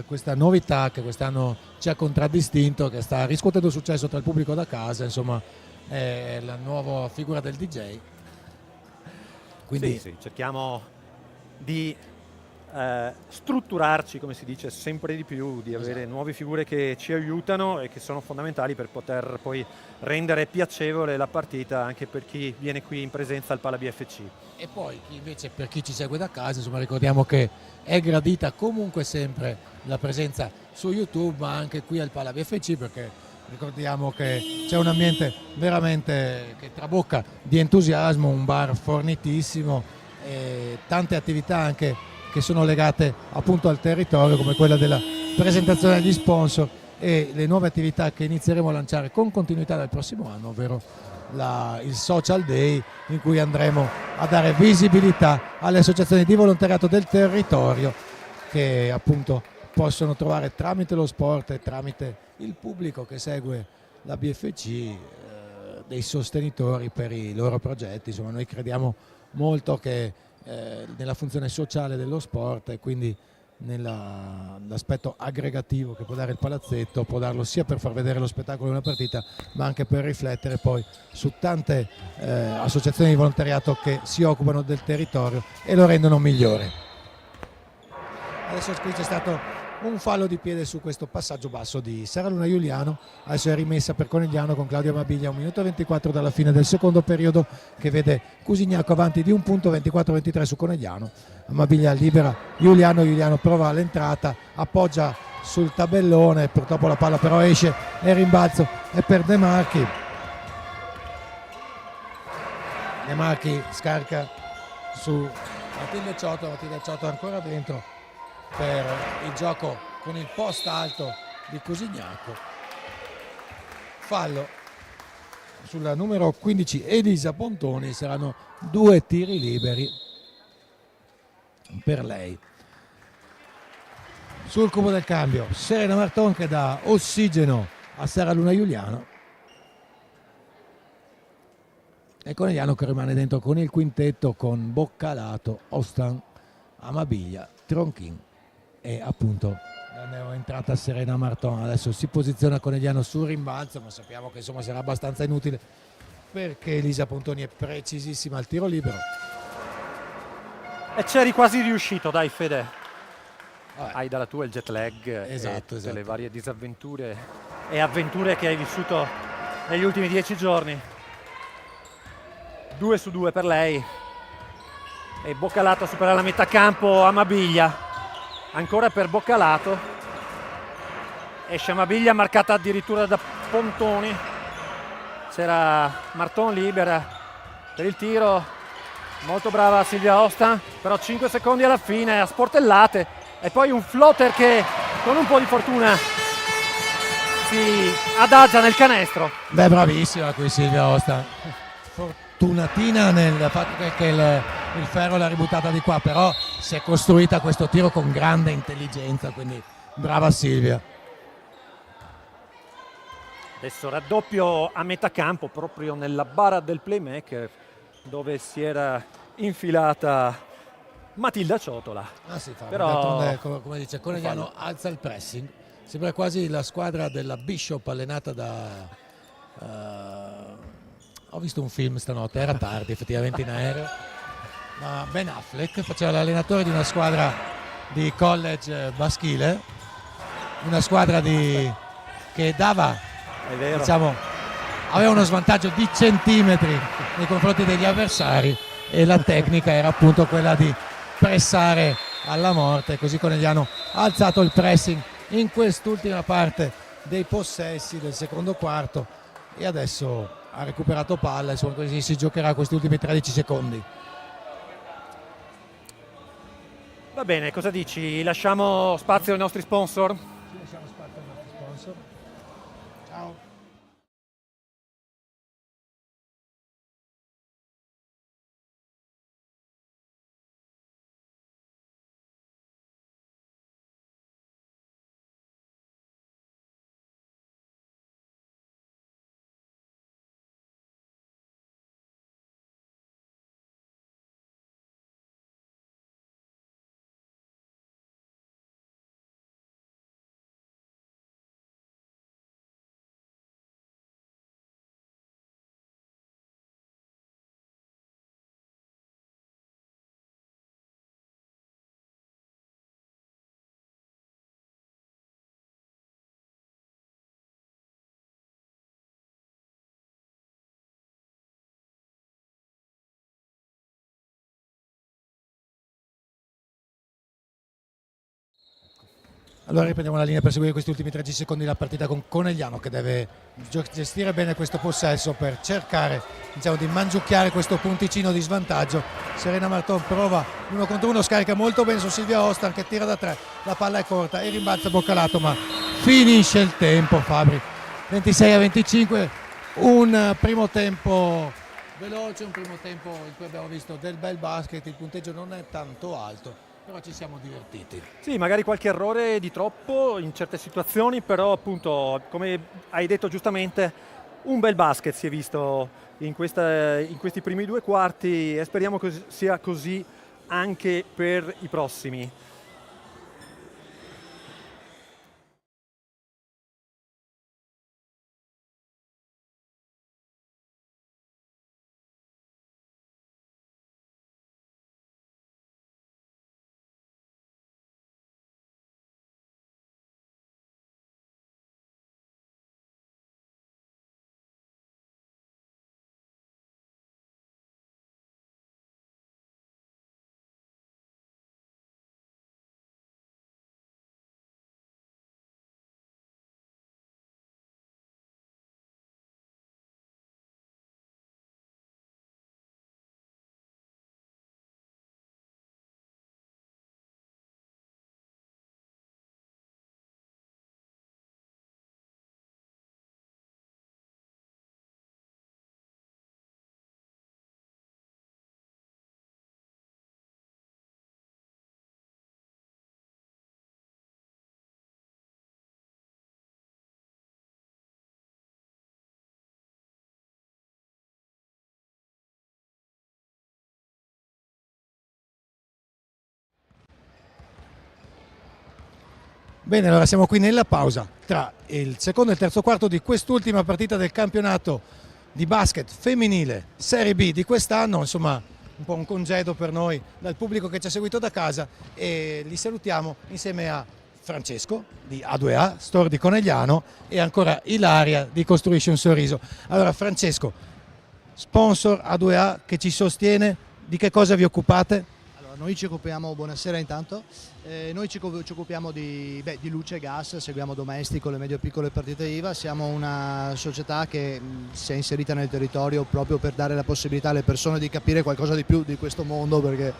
Speaker 1: questa novità che quest'anno ci ha contraddistinto, che sta riscuotendo successo tra il pubblico da casa, insomma è la nuova figura del DJ. Quindi
Speaker 2: sì, cerchiamo di strutturarci, come si dice, sempre di più, di avere nuove figure che ci aiutano e che sono fondamentali per poter poi rendere piacevole la partita anche per chi viene qui in presenza al Pala BFC.
Speaker 1: E poi invece, per chi ci segue da casa, insomma, ricordiamo che è gradita comunque sempre la presenza su YouTube, ma anche qui al Pala BFC, perché ricordiamo che c'è un ambiente veramente che trabocca di entusiasmo, un bar fornitissimo e tante attività anche che sono legate appunto al territorio, come quella della presentazione degli sponsor e le nuove attività che inizieremo a lanciare con continuità dal prossimo anno, ovvero il Social Day, in cui andremo a dare visibilità alle associazioni di volontariato del territorio, che appunto possono trovare tramite lo sport e tramite il pubblico che segue la BFC dei sostenitori per i loro progetti. Insomma, noi crediamo molto che nella funzione sociale dello sport, e quindi nell'aspetto aggregativo che può dare il palazzetto, può darlo sia per far vedere lo spettacolo di una partita, ma anche per riflettere poi su tante associazioni di volontariato che si occupano del territorio e lo rendono migliore. Adesso qui c'è stato un fallo di piede su questo passaggio basso di Sara Luna Giuliano, adesso è rimessa per Conegliano con Claudia Amabiglia, 1 minuto e 24 dalla fine del secondo periodo, che vede Cusignacco avanti di un punto, 24-23 su Conegliano. Amabiglia libera Giuliano prova l'entrata, appoggia sul tabellone, purtroppo la palla però esce e rimbalzo è per De Marchi. De Marchi scarica su Matilde Ciotto ancora dentro per il gioco con il post alto di Cusignacco. Fallo sulla numero 15 Elisa Pontoni, saranno 2 tiri liberi per lei. Sul cubo del cambio Serena Marton che dà ossigeno a Sara Luna Giuliano, e Conegliano che rimane dentro con il quintetto con Boccalato, Ostan, Amabiglia, Tronchin e appunto non è entrata Serena Marton. Adesso si posiziona Conegliano sul rimbalzo, ma sappiamo che insomma sarà abbastanza inutile perché Elisa Pontoni è precisissima al tiro libero.
Speaker 2: E c'eri quasi riuscito, dai Fede.
Speaker 1: Vabbè.
Speaker 2: Hai dalla tua il jet lag e tutte
Speaker 1: Esatto.
Speaker 2: le varie disavventure e avventure che hai vissuto negli ultimi 10 giorni. 2 su 2 per lei. E Boccalato supera la metà campo. Amabiglia ancora per Boccalato, esce Amabiglia marcata addirittura da Pontoni, c'era Marton libera per il tiro, molto brava Silvia Osta, però 5 secondi alla fine a sportellate e poi un floater che con un po' di fortuna si adagia nel canestro.
Speaker 1: Beh, bravissima qui Silvia Osta, fortunatina nel fatto che il ferro l'ha ributtata di qua, però si è costruita questo tiro con grande intelligenza, quindi brava Silvia.
Speaker 2: Adesso raddoppio a metà campo proprio nella bara del playmaker dove si era infilata Matilda Ciotola.
Speaker 1: Sì, fa,
Speaker 2: però
Speaker 1: come dice Conegliano, alza il pressing, sembra quasi la squadra della Bishop allenata da ho visto un film stanotte, era tardi effettivamente in aereo, ma Ben Affleck faceva l'allenatore di una squadra di college maschile, una squadra che dava,
Speaker 2: è vero,
Speaker 1: diciamo, aveva uno svantaggio di centimetri nei confronti degli avversari e la tecnica era appunto quella di pressare alla morte, così Conegliano ha alzato il pressing in quest'ultima parte dei possessi del secondo quarto e adesso ha recuperato palla, insomma così si giocherà questi ultimi 13 secondi.
Speaker 2: Va bene, cosa dici? Lasciamo spazio ai nostri sponsor?
Speaker 1: Lasciamo spazio ai nostri sponsor. Ciao. Allora riprendiamo la linea per seguire questi ultimi 13 secondi della partita con Conegliano che deve gestire bene questo possesso per cercare, diciamo, di mangiucchiare questo punticino di svantaggio. Serena Marton prova 1 contro 1, scarica molto bene su Silvia Ostan che tira da 3, la palla è corta e rimbalza Boccalato, ma finisce il tempo Fabri. 26-25, un primo tempo veloce, un primo tempo in cui abbiamo visto del bel basket, il punteggio non è tanto alto, però ci siamo divertiti.
Speaker 2: Sì, magari qualche errore di troppo in certe situazioni, però appunto, come hai detto giustamente, un bel basket si è visto in questi primi 2 quarti e speriamo che sia così anche per i prossimi.
Speaker 1: Bene, allora siamo qui nella pausa tra il secondo e il terzo quarto di quest'ultima partita del campionato di basket femminile Serie B di quest'anno, insomma un po' un congedo per noi dal pubblico che ci ha seguito da casa, e li salutiamo insieme a Francesco di A2A, Store di Conegliano, e ancora Ilaria di Costruisci un Sorriso. Allora Francesco, sponsor A2A che ci sostiene, di che cosa vi occupate?
Speaker 4: Allora, noi ci occupiamo, buonasera intanto, noi ci occupiamo di luce e gas, seguiamo domestico, le medio-piccole partite IVA, siamo una società che si è inserita nel territorio proprio per dare la possibilità alle persone di capire qualcosa di più di questo mondo, perché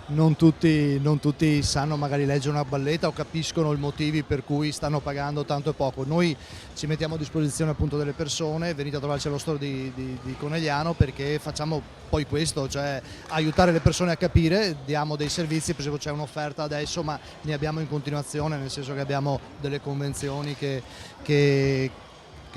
Speaker 4: non tutti sanno magari leggere una bolletta o capiscono i motivi per cui stanno pagando tanto e poco. Noi ci mettiamo a disposizione appunto delle persone, venite a trovarci allo store di Conegliano, perché facciamo poi questo, cioè aiutare le persone a capire, diamo dei servizi, per esempio c'è un'offerta adesso, ma ne abbiamo in continuazione, nel senso che abbiamo delle convenzioni che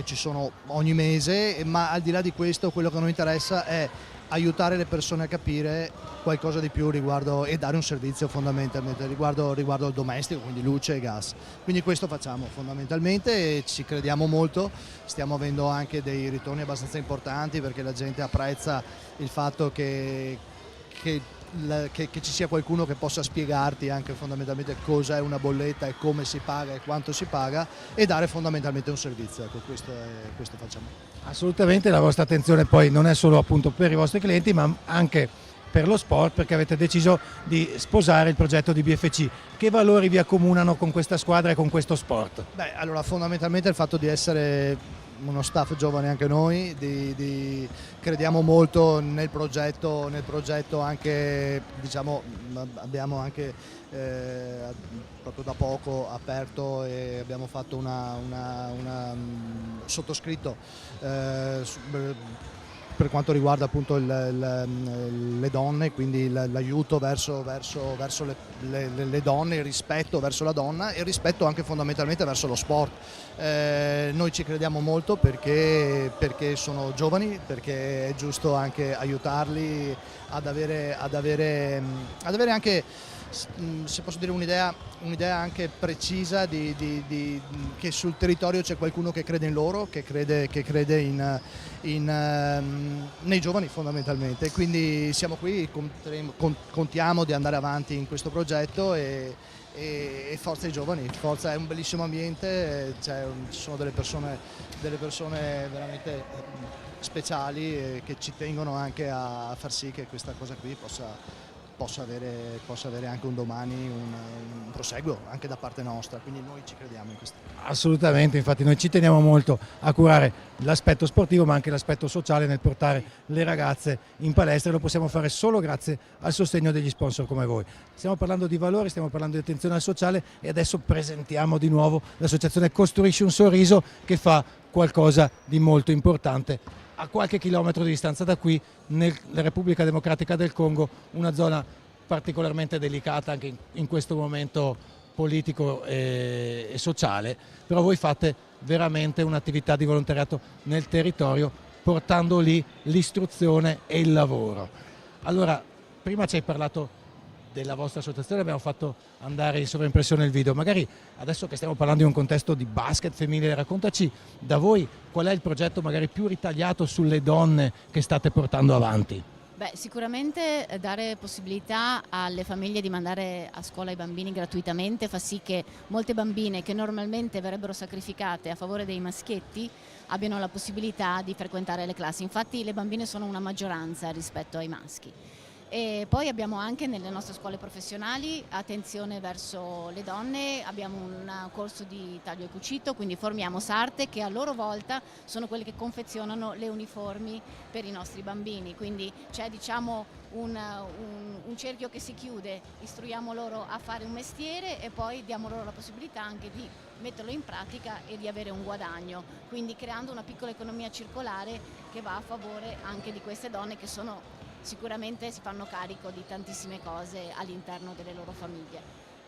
Speaker 4: ci sono ogni mese, ma al di là di questo quello che a noi interessa è aiutare le persone a capire qualcosa di più riguardo e dare un servizio fondamentalmente riguardo il domestico, quindi luce e gas. Quindi questo facciamo fondamentalmente e ci crediamo molto, stiamo avendo anche dei ritorni abbastanza importanti perché la gente apprezza il fatto che ci sia qualcuno che possa spiegarti anche fondamentalmente cos'è una bolletta e come si paga e quanto si paga, e dare fondamentalmente un servizio. Ecco, questo facciamo.
Speaker 1: Assolutamente, la vostra attenzione poi non è solo appunto per i vostri clienti, ma anche per lo sport, perché avete deciso di sposare il progetto di BFC. Che valori vi accomunano con questa squadra e con questo sport?
Speaker 4: Beh, allora fondamentalmente il fatto di essere uno staff giovane anche noi, crediamo molto nel progetto anche, diciamo, abbiamo anche proprio da poco aperto e abbiamo fatto sottoscritto per quanto riguarda appunto le donne, quindi l'aiuto verso le donne, il rispetto verso la donna e il rispetto anche fondamentalmente verso lo sport. Noi ci crediamo molto perché sono giovani, perché è giusto anche aiutarli ad avere anche, se posso dire, un'idea anche precisa che sul territorio c'è qualcuno che crede in loro, che crede nei giovani fondamentalmente. Quindi siamo qui, contiamo di andare avanti in questo progetto e forza ai giovani, forza, è un bellissimo ambiente, ci sono delle persone veramente speciali che ci tengono anche a far sì che questa cosa qui possa avere anche un domani un proseguo anche da parte nostra, quindi noi ci crediamo in questo.
Speaker 1: Assolutamente, infatti noi ci teniamo molto a curare l'aspetto sportivo ma anche l'aspetto sociale nel portare le ragazze in palestra, e lo possiamo fare solo grazie al sostegno degli sponsor come voi. Stiamo parlando di valori, stiamo parlando di attenzione al sociale e adesso presentiamo di nuovo l'associazione Costruisci un Sorriso, che fa qualcosa di molto importante a qualche chilometro di distanza da qui, nella Repubblica Democratica del Congo, una zona particolarmente delicata anche in questo momento politico e sociale, però voi fate veramente un'attività di volontariato nel territorio, portando lì l'istruzione e il lavoro. Allora, prima ci hai parlato della vostra associazione, abbiamo fatto andare in sovraimpressione il video, magari adesso che stiamo parlando di un contesto di basket femminile, raccontaci da voi qual è il progetto magari più ritagliato sulle donne che state portando avanti.
Speaker 3: Beh, sicuramente dare possibilità alle famiglie di mandare a scuola i bambini gratuitamente fa sì che molte bambine che normalmente verrebbero sacrificate a favore dei maschietti abbiano la possibilità di frequentare le classi. Infatti le bambine sono una maggioranza rispetto ai maschi. E poi abbiamo anche nelle nostre scuole professionali attenzione verso le donne, abbiamo un corso di taglio e cucito, quindi formiamo sarte che a loro volta sono quelle che confezionano le uniformi per i nostri bambini, quindi c'è, diciamo, un cerchio che si chiude, istruiamo loro a fare un mestiere e poi diamo loro la possibilità anche di metterlo in pratica e di avere un guadagno, quindi creando una piccola economia circolare che va a favore anche di queste donne che sicuramente si fanno carico di tantissime cose all'interno delle loro famiglie.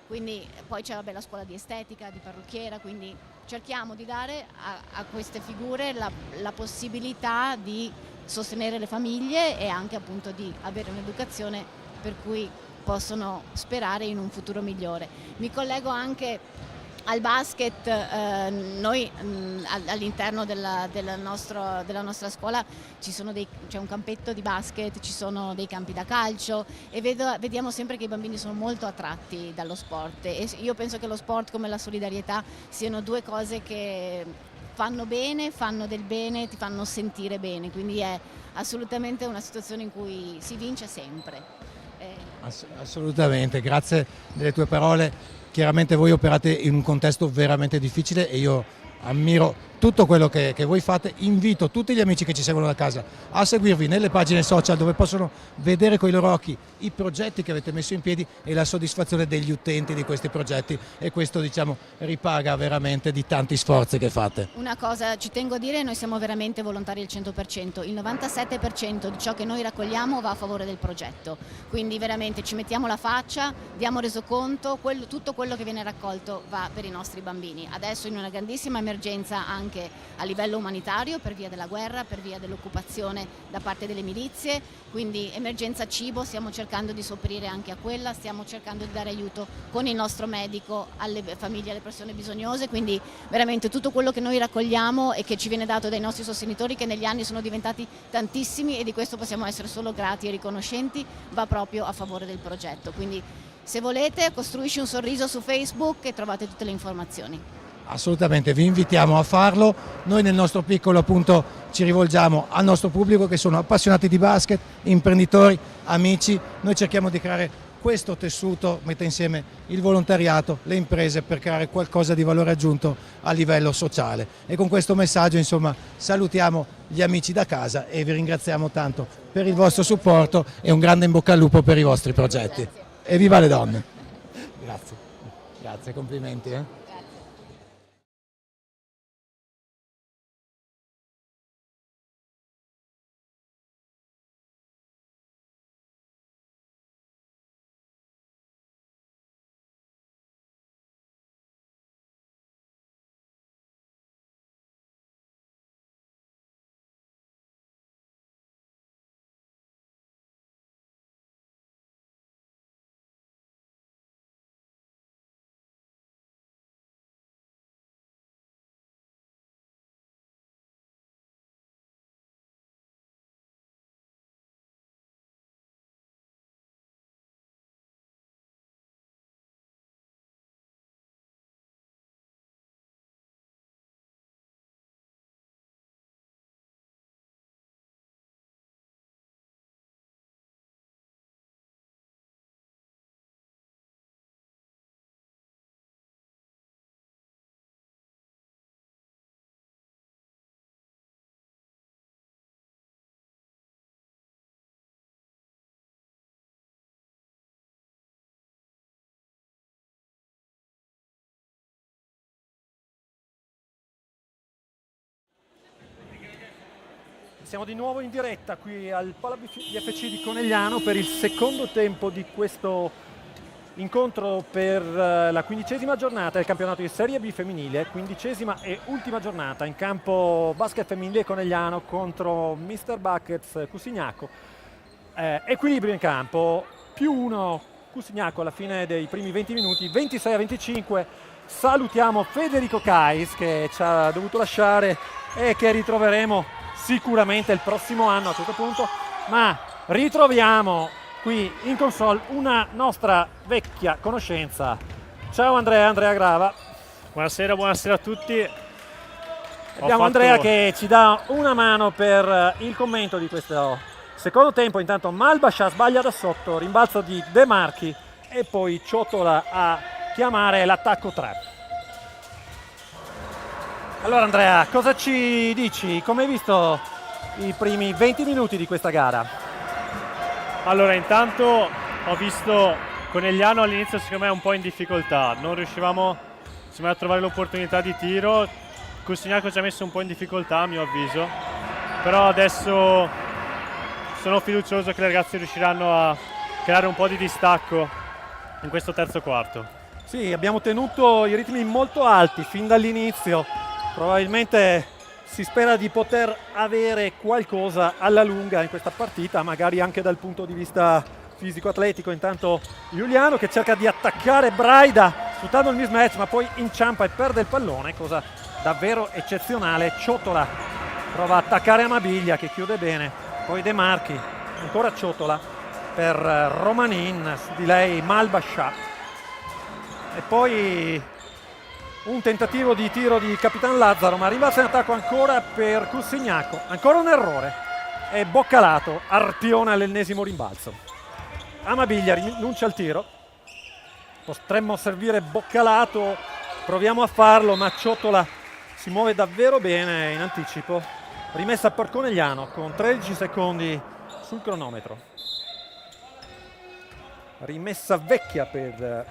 Speaker 3: Quindi poi c'è la scuola di estetica, di parrucchiera, quindi cerchiamo di dare a queste figure la possibilità di sostenere le famiglie e anche appunto di avere un'educazione per cui possono sperare in un futuro migliore. Mi collego anche Al basket noi all'interno della nostra scuola c'è un campetto di basket, ci sono dei campi da calcio e vediamo sempre che i bambini sono molto attratti dallo sport e io penso che lo sport come la solidarietà siano due cose che fanno bene, fanno del bene, ti fanno sentire bene, quindi è assolutamente una situazione in cui si vince sempre.
Speaker 1: Assolutamente, grazie delle tue parole. Chiaramente voi operate in un contesto veramente difficile e io ammiro tutto quello che voi fate. Invito tutti gli amici che ci seguono da casa a seguirvi nelle pagine social dove possono vedere con i loro occhi i progetti che avete messo in piedi e la soddisfazione degli utenti di questi progetti, e questo diciamo ripaga veramente di tanti sforzi che fate.
Speaker 3: Una cosa ci tengo a dire, noi siamo veramente volontari al 100%, il 97% di ciò che noi raccogliamo va a favore del progetto, quindi veramente ci mettiamo la faccia, diamo resoconto, tutto quello che viene raccolto va per i nostri bambini. Adesso in una grandissima emergenza anche a livello umanitario per via della guerra, per via dell'occupazione da parte delle milizie, quindi emergenza cibo, stiamo cercando di sopperire anche a quella, stiamo cercando di dare aiuto con il nostro medico alle famiglie, alle persone bisognose, quindi veramente tutto quello che noi raccogliamo e che ci viene dato dai nostri sostenitori, che negli anni sono diventati tantissimi e di questo possiamo essere solo grati e riconoscenti, va proprio a favore del progetto. Quindi se volete Costruisci un sorriso su Facebook e trovate tutte le informazioni.
Speaker 1: Assolutamente, vi invitiamo a farlo. Noi nel nostro piccolo appunto ci rivolgiamo al nostro pubblico che sono appassionati di basket, imprenditori, amici. Noi cerchiamo di creare questo tessuto, mette insieme il volontariato, le imprese per creare qualcosa di valore aggiunto a livello sociale. E con questo messaggio insomma salutiamo gli amici da casa e vi ringraziamo tanto per il vostro supporto e un grande in bocca al lupo per i vostri progetti.
Speaker 3: Grazie.
Speaker 1: E viva le donne! Grazie, grazie, complimenti.
Speaker 2: Siamo di nuovo in diretta qui al Pala BFC di Conegliano per il secondo tempo di questo incontro per la 15ª giornata del campionato di Serie B femminile, 15ª e ultima giornata in campo basket femminile Conegliano contro Mr. Buckets Cussignaco. Equilibrio in campo, +1 Cussignaco alla fine dei primi 20 minuti, 26-25. Salutiamo Federico Cais che ci ha dovuto lasciare e che ritroveremo sicuramente il prossimo anno a questo punto, ma ritroviamo qui in console una nostra vecchia conoscenza. Ciao Andrea Grava.
Speaker 5: Buonasera a tutti.
Speaker 2: Abbiamo Andrea che ci dà una mano per il commento di questo secondo tempo. Intanto Malbascia sbaglia da sotto, rimbalzo di De Marchi e poi Ciotola a chiamare l'attacco 3. Allora Andrea, cosa ci dici? Come hai visto i primi 20 minuti di questa gara?
Speaker 5: Allora, intanto ho visto Conegliano all'inizio secondo me un po' in difficoltà, non riuscivamo secondo me a trovare l'opportunità di tiro. Cussignaco ci ha messo un po' in difficoltà a mio avviso, però adesso sono fiducioso che le ragazze riusciranno a creare un po' di distacco in questo terzo quarto.
Speaker 2: Sì, abbiamo tenuto i ritmi molto alti fin dall'inizio. Probabilmente si spera di poter avere qualcosa alla lunga in questa partita, magari anche dal punto di vista fisico-atletico. Intanto Giuliano che cerca di attaccare Braida sfruttando il mismatch, ma poi inciampa e perde il pallone, cosa davvero eccezionale. Ciotola prova a attaccare Amabiglia che chiude bene, poi De Marchi, ancora Ciotola per Romanin, su di lei Malbascià, e poi un tentativo di tiro di Capitan Lazzaro, ma rimbalza in attacco ancora per Cussignaco, ancora un errore e Boccalato arpiona l'ennesimo rimbalzo. Amabiglia rinuncia al tiro, potremmo servire Boccalato, proviamo a farlo, ma Ciotola si muove davvero bene in anticipo. Rimessa per Conegliano con 13 secondi sul cronometro. Rimessa vecchia per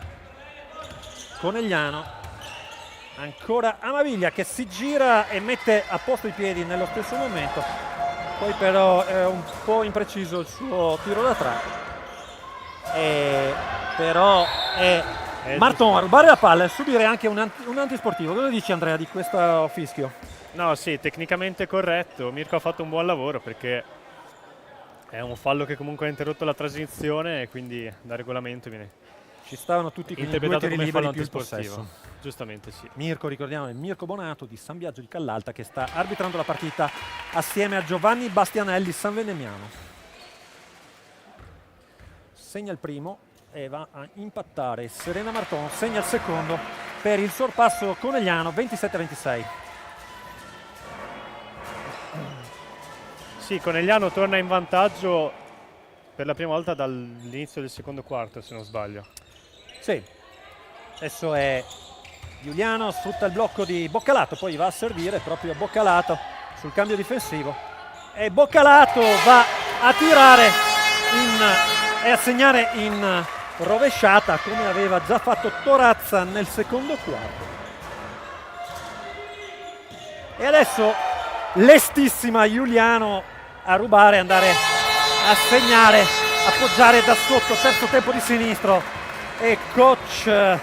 Speaker 2: Conegliano. Ancora Amabiglia che si gira e mette a posto i piedi nello stesso momento. Poi però è un po' impreciso il suo tiro da tre. Però è Marton a rubare la palla e subire anche un antisportivo. Cosa dici, Andrea, di questo fischio?
Speaker 5: No, sì, tecnicamente corretto. Mirko ha fatto un buon lavoro perché è un fallo che comunque ha interrotto la transizione e quindi da regolamento viene
Speaker 2: Ci stavano tutti con i due
Speaker 5: interpretato
Speaker 2: tiri
Speaker 5: come
Speaker 2: liberi
Speaker 5: fallo
Speaker 2: più il
Speaker 5: antisportivo.
Speaker 2: possesso.
Speaker 5: Giustamente sì.
Speaker 2: Mirko, ricordiamo, è Mirko Bonato di San Biagio di Callalta che sta arbitrando la partita assieme a Giovanni Bastianelli Sanvenemiano. Segna il primo e va a impattare Serena Marton, segna il secondo per il sorpasso conegliano, 27-26.
Speaker 5: Sì, Conegliano torna in vantaggio per la prima volta dall'inizio del secondo quarto, se non sbaglio.
Speaker 2: Sì, adesso è Giuliano, sfrutta il blocco di Boccalato, poi va a servire proprio Boccalato sul cambio difensivo e Boccalato va a tirare e a segnare in rovesciata come aveva già fatto Torazza nel secondo quarto. E adesso lestissima Giuliano a rubare, andare a segnare, appoggiare da sotto, terzo tempo di sinistro, e coach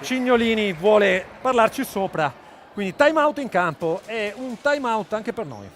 Speaker 2: Cignolini vuole parlarci sopra, quindi time out in campo e un time out anche per noi.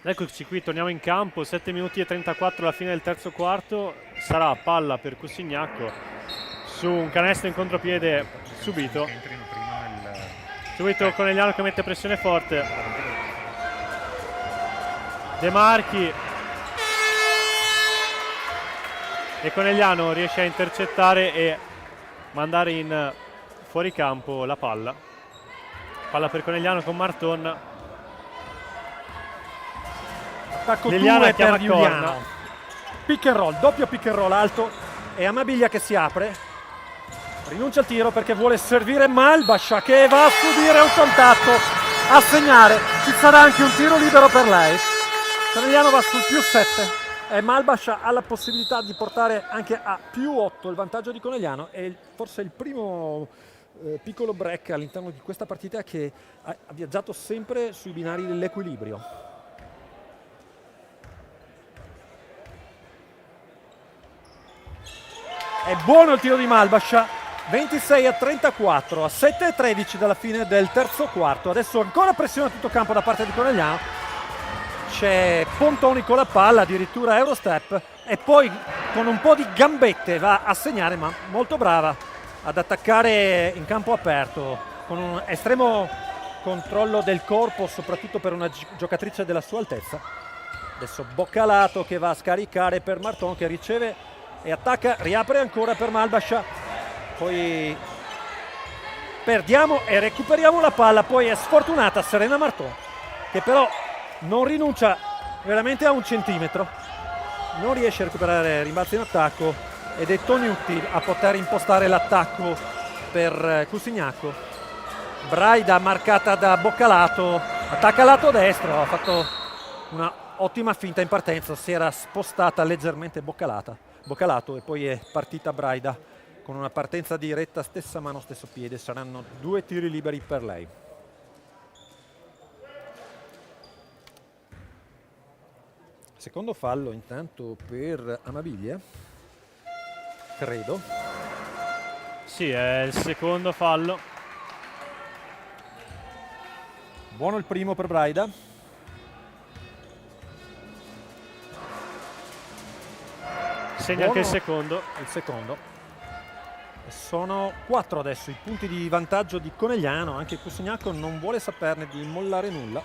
Speaker 5: Eccoci qui, torniamo in campo, 7 minuti e 34 alla fine del terzo quarto, sarà palla per Cussignaco su un canestro in contropiede subito. Subito Conegliano che mette pressione forte. De Marchi. E Conegliano riesce a intercettare e mandare in fuoricampo la palla. Palla per Conegliano con Marton.
Speaker 2: Attacco
Speaker 5: Liliana
Speaker 2: 2
Speaker 5: chiama
Speaker 2: per Giuliano.
Speaker 5: corner.
Speaker 2: Pick and roll, doppio pick and roll alto e Amabiglia che si apre. Rinuncia al tiro perché vuole servire Malbascia che va a subire un contatto, a segnare. Ci sarà anche un tiro libero per lei. Conegliano va sul più 7 e Malbascia ha la possibilità di portare anche a più 8 il vantaggio di Conegliano. È forse il primo piccolo break all'interno di questa partita che ha viaggiato sempre sui binari dell'equilibrio. È buono il tiro di Malbascia, 26-34, a 7-13 dalla fine del terzo quarto. Adesso ancora pressione a tutto campo da parte di Conegliano. C'è Pontoni con la palla, addirittura Eurostep, e poi con un po' di gambette va a segnare, ma molto brava ad attaccare in campo aperto, con un estremo controllo del corpo, soprattutto per una giocatrice della sua altezza. Adesso Boccalato che va a scaricare per Marton che riceve e attacca, riapre ancora per Malbascia, poi perdiamo e recuperiamo la palla, poi è sfortunata Serena Marton che però non rinuncia veramente a un centimetro, non riesce a recuperare rimbalzi in attacco ed è Toniutti a poter impostare l'attacco per Cusignacco. Braida marcata da Boccalato, attacca lato destro, ha fatto una ottima finta in partenza, si era spostata leggermente Boccalato e poi è partita Braida con una partenza diretta, stessa mano, stesso piede. Saranno 2 tiri liberi per lei. Secondo fallo intanto per Amabile, credo.
Speaker 5: Sì, è il secondo fallo.
Speaker 2: Buono il primo per Braida.
Speaker 5: Segna anche il secondo.
Speaker 2: Il secondo. Sono 4 adesso i punti di vantaggio di Conegliano, anche Cusignacco non vuole saperne di mollare nulla.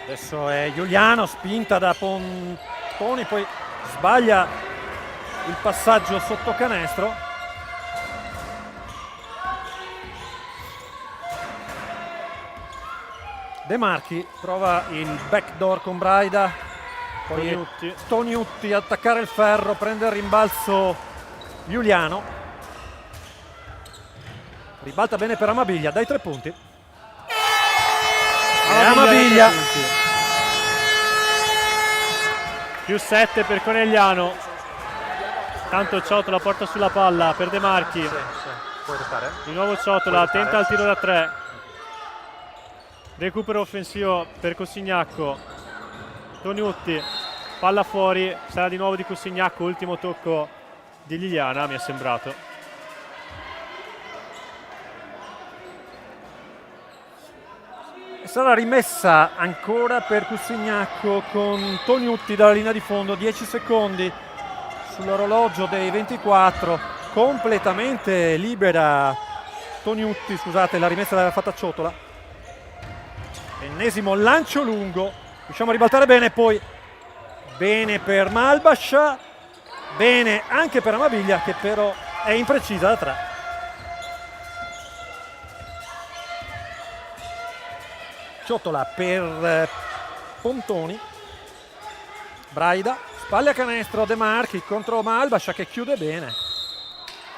Speaker 2: Adesso è Giuliano, spinta da Pontoni, poi sbaglia il passaggio sotto canestro. De Marchi prova il backdoor con Braida, poi Toniutti a attaccare il ferro, prende il rimbalzo Giuliano, ribalta bene per Amabiglia, dai 3 punti. Amabiglia
Speaker 5: più 7 per Conegliano. Tanto Ciotola porta sulla palla per De Marchi.
Speaker 2: Puoi restare?
Speaker 5: Di nuovo Ciotola, tenta il tiro da 3. Recupero offensivo per Cusignacco. Toniutti, palla fuori, sarà di nuovo di Cusignacco, ultimo tocco di Liliana, mi è sembrato.
Speaker 2: Sarà rimessa ancora per Cusignacco con Toniutti dalla linea di fondo, 10 secondi sull'orologio dei 24, completamente libera Toniutti, scusate, la rimessa l'aveva fatta Ciotola. Ennesimo lancio lungo, riusciamo a ribaltare bene, poi bene per Malbascia, bene anche per Amabiglia che però è imprecisa da 3. Ciotola per Pontoni, Braida, spalle a canestro, De Marchi contro Malbascia che chiude bene.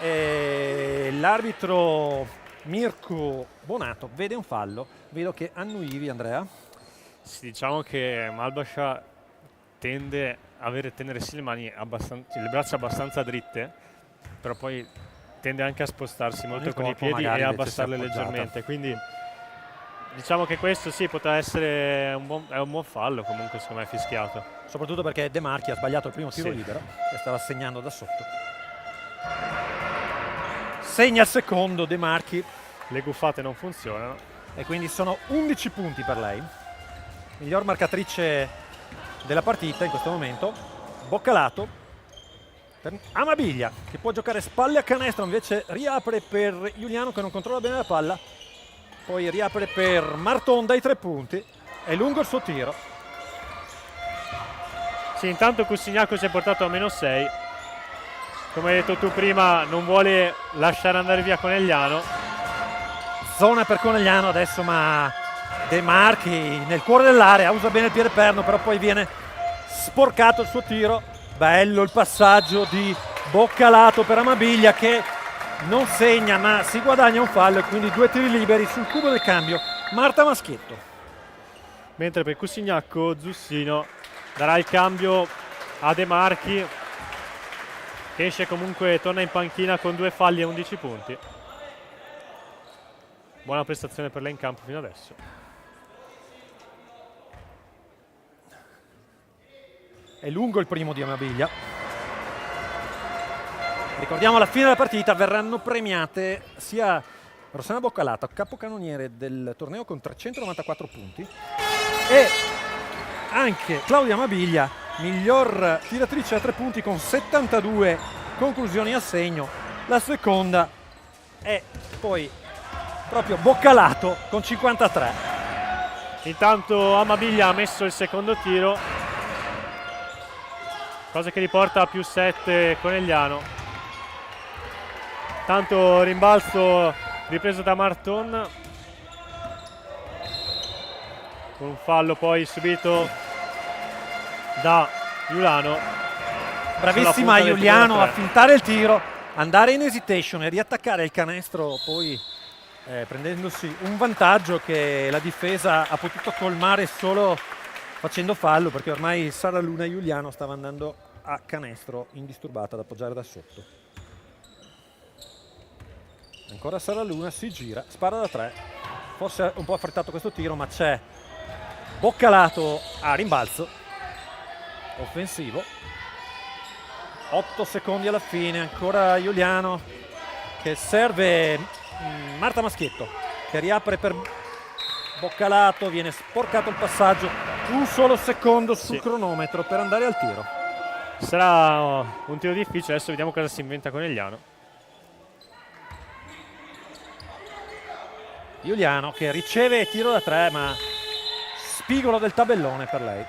Speaker 2: E l'arbitro Mirko Bonato vede un fallo, vedo che annuivi Andrea.
Speaker 5: Sì, diciamo che Malbascia tende a tenere sì le braccia abbastanza dritte, però poi tende anche a spostarsi molto con i piedi e a abbassarle leggermente, quindi diciamo che questo sì potrà essere un buon fallo, comunque secondo me è fischiato.
Speaker 2: Soprattutto perché De Marchi ha sbagliato il primo tiro libero e stava segnando da sotto. Segna il secondo De Marchi.
Speaker 5: Le guffate non funzionano.
Speaker 2: E quindi sono 11 punti per lei. Miglior marcatrice della partita in questo momento. Boccalato per Amabiglia che può giocare spalle a canestro, invece riapre per Giuliano che non controlla bene la palla. Poi riapre per Marton dai 3 punti. È lungo il suo tiro.
Speaker 5: Sì, intanto Cusignacco si è portato a -6. Come hai detto tu prima, non vuole lasciare andare via Conegliano.
Speaker 2: Zona per Conegliano adesso, ma De Marchi nel cuore dell'area usa bene il piede perno, però poi viene sporcato il suo tiro. Bello il passaggio di Boccalato per Amabiglia che non segna ma si guadagna un fallo e quindi 2 tiri liberi sul cubo del cambio. Marta Maschietto.
Speaker 5: Mentre per Cusignacco Zussino darà il cambio a De Marchi che esce comunque, torna in panchina con 2 falli e 11 punti. Buona prestazione per lei in campo fino adesso.
Speaker 2: È lungo il primo di Amabiglia. Ricordiamo alla fine della partita verranno premiate sia Rossana Boccalato, capocannoniere del torneo con 394 punti, e anche Claudia Amabiglia, miglior tiratrice a 3 punti con 72 conclusioni a segno. La seconda è poi proprio Boccalato con 53.
Speaker 5: Intanto Amabiglia ha messo il secondo tiro cosa che li porta a +7 Conegliano. Tanto rimbalzo ripreso da Marton, con un fallo poi subito da Giuliano.
Speaker 2: Bravissima Giuliano a fintare il tiro, andare in hesitation e riattaccare il canestro, poi prendendosi un vantaggio che la difesa ha potuto colmare solo facendo fallo, perché ormai Sara Luna Giuliano stava andando a canestro indisturbata ad appoggiare da sotto. Ancora Sara Luna, si gira, spara da 3, forse un po' affrettato questo tiro, ma c'è Boccalato a rimbalzo offensivo. 8 secondi alla fine, ancora Giuliano che serve Marta Maschietto, che riapre per Boccalato, viene sporcato il passaggio, un solo secondo sul cronometro per andare al tiro.
Speaker 5: Sarà un tiro difficile, adesso vediamo cosa si inventa Conegliano.
Speaker 2: Giuliano che riceve tiro da 3, ma spigolo del tabellone per lei.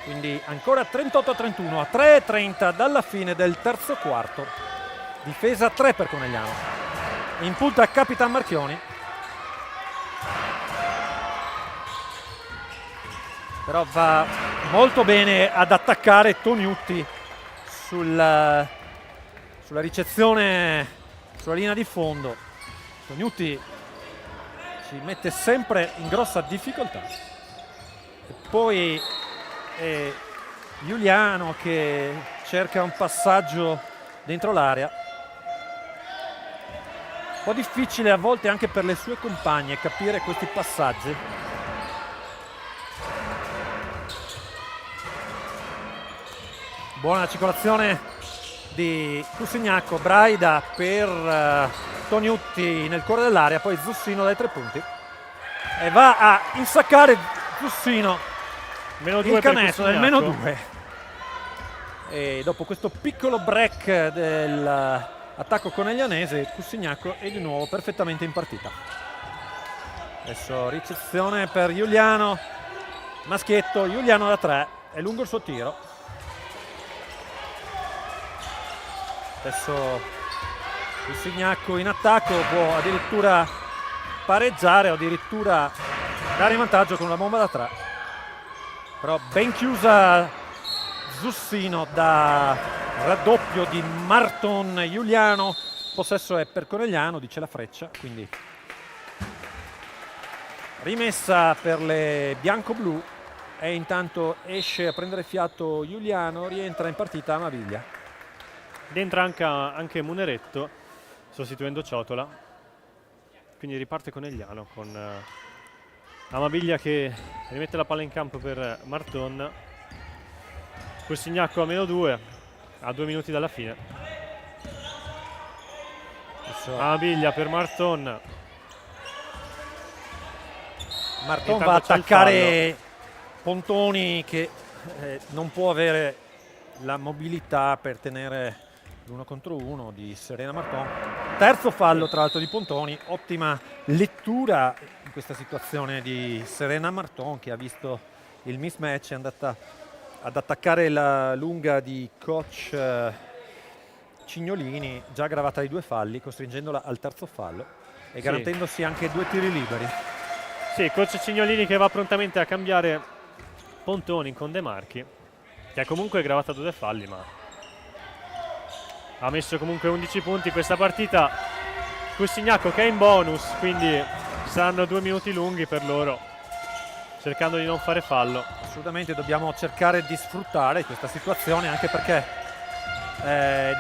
Speaker 2: Quindi ancora 38-31, a 3:30 dalla fine del terzo quarto. Difesa 3 per Conegliano. In punta Capitan Marchioni. Però va molto bene ad attaccare Toniutti sulla ricezione sulla linea di fondo. Toniutti si mette sempre in grossa difficoltà. E poi Giuliano che cerca un passaggio dentro l'area. Un po' difficile a volte anche per le sue compagne capire questi passaggi. Buona circolazione di Cusignacco, Braida per Toniutti nel cuore dell'area, poi Zussino dai 3 punti e va a insaccare Zussino il canestro del -2. E dopo questo piccolo break dell'attacco coneglianese, Cusignacco è di nuovo perfettamente in partita. Adesso ricezione per Giuliano, Maschietto, Giuliano da 3, è lungo il suo tiro. Adesso Cusignacco in attacco, può addirittura pareggiare o addirittura dare in vantaggio con una bomba da 3. Però ben chiusa Zussino da raddoppio di Marton Giuliano. Possesso è per Conegliano, dice la freccia, quindi rimessa per le bianco-blu e intanto esce a prendere fiato Giuliano, rientra in partita Amabiglia.
Speaker 5: Dentro anche Muneretto, sostituendo Ciotola, quindi riparte Conegliano con Amabiglia che rimette la palla in campo per Marton. Cusignacco a -2 a 2 minuti dalla fine. Amabiglia per Marton.
Speaker 2: Marton va a attaccare Pontoni che non può avere la mobilità per tenere l'1 contro 1 di Serena Marton. Terzo fallo tra l'altro di Pontoni, ottima lettura in questa situazione di Serena Marton che ha visto il mismatch, è andata ad attaccare la lunga di coach Cignolini, già aggravata di 2 falli, costringendola al terzo fallo e garantendosi anche 2 tiri liberi.
Speaker 5: Sì, coach Cignolini che va prontamente a cambiare Pontoni con De Marchi, che è comunque aggravata da 2 falli, ma ha messo comunque 11 punti questa partita. Cusignacco che è in bonus, quindi saranno 2 minuti lunghi per loro, cercando di non fare fallo.
Speaker 2: Assolutamente dobbiamo cercare di sfruttare questa situazione, anche perché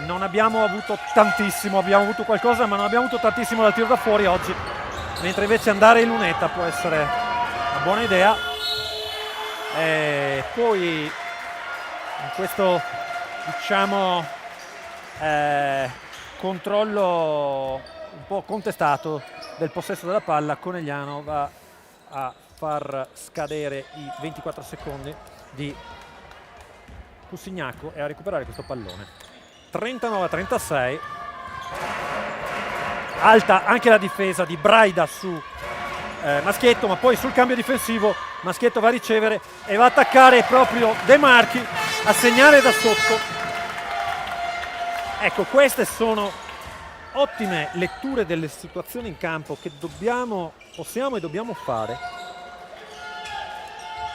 Speaker 2: non abbiamo avuto tantissimo, abbiamo avuto qualcosa ma non abbiamo avuto tantissimo dal tiro da fuori oggi, mentre invece andare in lunetta può essere una buona idea. E poi in questo, diciamo, controllo un po' contestato del possesso della palla, Conegliano va a far scadere i 24 secondi di Cusignacco e a recuperare questo pallone. 39-36, alta anche la difesa di Braida su Maschietto, ma poi sul cambio difensivo maschietto va a ricevere e va a attaccare proprio De Marchi a segnare da sotto. Ecco, queste sono ottime letture delle situazioni in campo che possiamo e dobbiamo fare a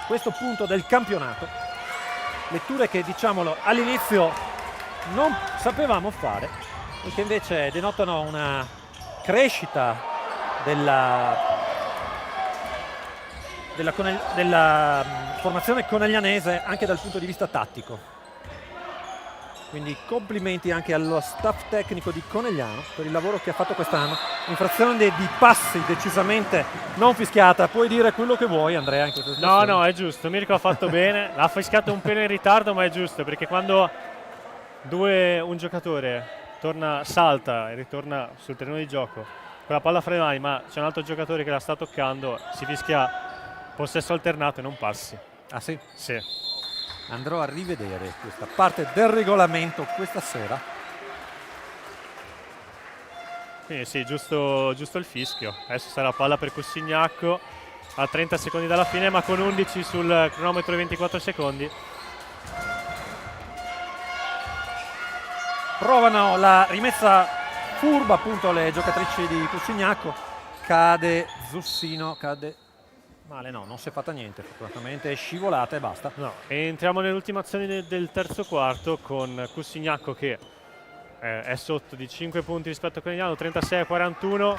Speaker 2: questo punto del campionato. Letture che, diciamolo, all'inizio non sapevamo fare e che invece denotano una crescita della formazione coneglianese anche dal punto di vista tattico. Quindi complimenti anche allo staff tecnico di Conegliano per il lavoro che ha fatto quest'anno. Infrazione di passi decisamente non fischiata. Puoi dire quello che vuoi, Andrea, in questa situazione.
Speaker 5: No, è giusto, Mirko ha fatto bene, l'ha fischiato un pelo in ritardo, ma è giusto, perché quando un giocatore salta e ritorna sul terreno di gioco con la palla fra le mani, ma c'è un altro giocatore che la sta toccando, si fischia possesso alternato e non passi.
Speaker 2: Ah sì?
Speaker 5: Sì.
Speaker 2: Andrò a rivedere questa parte del regolamento questa sera.
Speaker 5: Quindi sì, giusto il fischio. Adesso sarà palla per Cossignacco a 30 secondi dalla fine, ma con 11 sul cronometro e 24 secondi.
Speaker 2: Provano la rimessa furba appunto le giocatrici di Cossignacco. Cade Zussino, cade male, no, non si è fatta niente, fortunatamente è scivolata e basta.
Speaker 5: No, entriamo nell'ultima azione del terzo quarto con Cossignacco che è sotto di 5 punti rispetto a Conegliano, 36-41.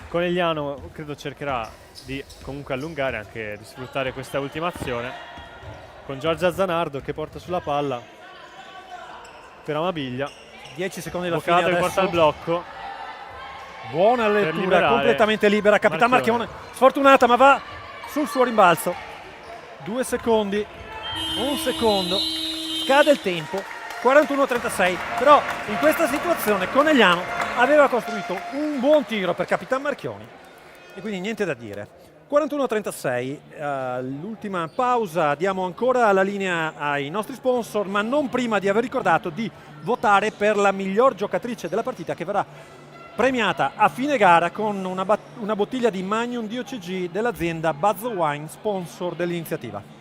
Speaker 5: Conegliano credo cercherà di comunque allungare, anche di sfruttare questa ultima azione, con Giorgia Zanardo che porta sulla palla per Amabiglia.
Speaker 2: 10 secondi alla
Speaker 5: Boccato
Speaker 2: fine
Speaker 5: che
Speaker 2: adesso.
Speaker 5: porta il blocco.
Speaker 2: Buona lettura, completamente libera. Capitan Marchione, sfortunata, ma va sul suo rimbalzo. 2 secondi, 1 secondo, scade il tempo, 41-36. Però in questa situazione Conegliano aveva costruito un buon tiro per Capitan Marchioni e quindi niente da dire. 41-36, l'ultima pausa, diamo ancora la linea ai nostri sponsor, ma non prima di aver ricordato di votare per la miglior giocatrice della partita, che verrà premiata a fine gara con una bottiglia di Magnum DOCG dell'azienda Buzz Wine, sponsor dell'iniziativa.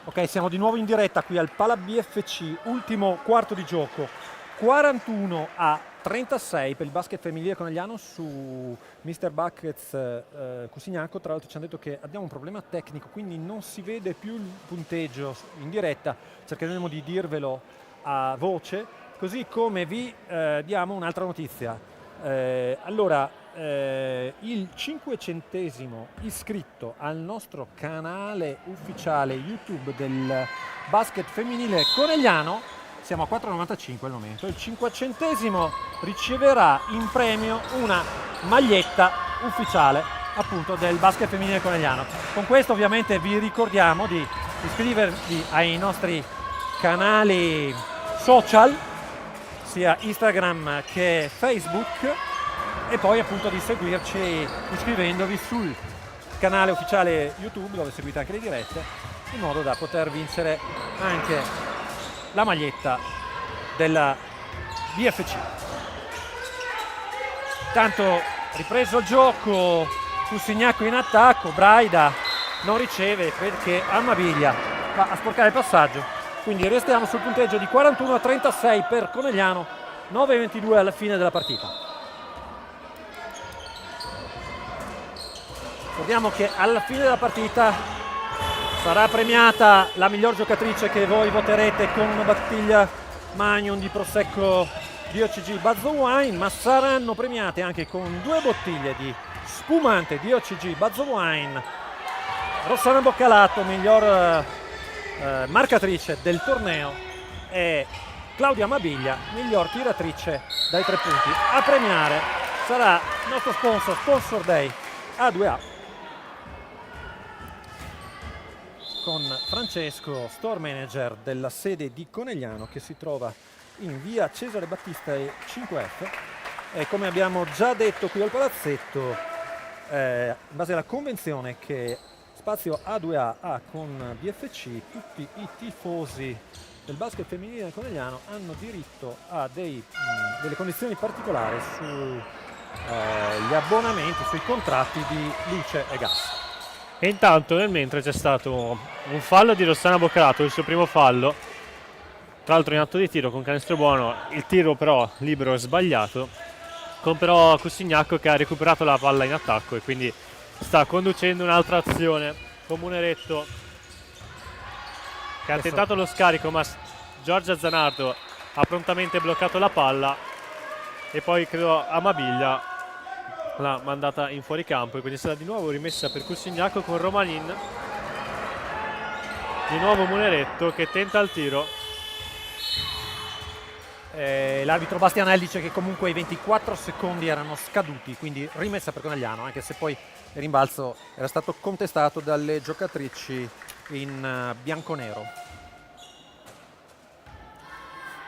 Speaker 2: Ok, siamo di nuovo in diretta qui al Pala BFC, ultimo quarto di gioco, 41-36 per il basket femminile conegliano su Mr. Buckets Cossignacco. Tra l'altro ci hanno detto che abbiamo un problema tecnico, quindi non si vede più il punteggio in diretta, cercheremo di dirvelo a voce, così come vi diamo un'altra notizia. Allora, il 500° iscritto al nostro canale ufficiale YouTube del basket femminile conegliano, siamo a 4,95 al momento, il 500° riceverà in premio una maglietta ufficiale appunto del basket femminile conegliano. Con questo ovviamente vi ricordiamo di iscrivervi ai nostri canali social, sia Instagram che Facebook, e poi appunto di seguirci iscrivendovi sul canale ufficiale YouTube, dove seguite anche le dirette, in modo da poter vincere anche la maglietta della BFC. Tanto ripreso il gioco, Cusignacco in attacco, Braida non riceve perché Amabiglia va a sporcare il passaggio, quindi restiamo sul punteggio di 41-36 per Conegliano, 9-22 alla fine della partita. Ricordiamo che alla fine della partita sarà premiata la miglior giocatrice che voi voterete con una bottiglia Magnum di Prosecco DOCG Buzz Wine, ma saranno premiate anche con 2 bottiglie di spumante DOCG Buzz Wine Rossana Boccalato, miglior marcatrice del torneo, e Claudia Amabiglia, miglior tiratrice dai 3 punti. A premiare sarà il nostro sponsor day A2A, con Francesco, store manager della sede di Conegliano, che si trova in via Cesare Battista e 5F. E come abbiamo già detto qui al palazzetto, in base alla convenzione che Spazio A2A ha con BFC, tutti i tifosi del basket femminile conegliano hanno diritto a delle condizioni particolari sugli abbonamenti, sui contratti di luce e gas.
Speaker 5: E intanto nel mentre c'è stato un fallo di Rossana Boccalato, il suo primo fallo, tra l'altro in atto di tiro con canestro buono, il tiro però libero è sbagliato, con però Cusignacco che ha recuperato la palla in attacco e quindi sta conducendo un'altra azione con Muneretto che ha tentato lo scarico, ma Giorgia Zanardo ha prontamente bloccato la palla e poi credo Amabiglia l'ha mandata in fuoricampo e quindi sarà di nuovo rimessa per Cusignacco con Romanin. Di nuovo Muneretto che tenta il tiro.
Speaker 2: L'arbitro Bastianelli dice che comunque i 24 secondi erano scaduti, quindi rimessa per Conegliano, anche se poi il rimbalzo era stato contestato dalle giocatrici in bianconero.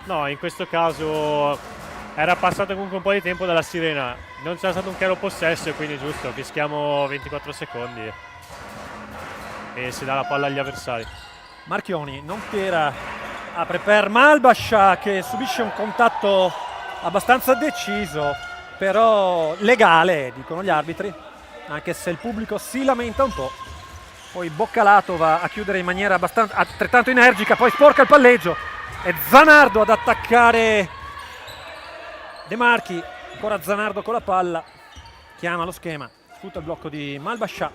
Speaker 5: No, in questo caso era passato comunque un po' di tempo dalla sirena, non c'era stato un chiaro possesso e quindi giusto, fischiamo 24 secondi e si dà la palla agli avversari.
Speaker 2: Marchioni non tira, apre per Malbascia che subisce un contatto abbastanza deciso, però legale, dicono gli arbitri, anche se il pubblico si lamenta un po'. Poi Boccalato va a chiudere in maniera altrettanto energica, poi sporca il palleggio e Zanardo ad attaccare De Marchi. Ancora Zanardo con la palla, chiama lo schema, sfrutta il blocco di Malbascia,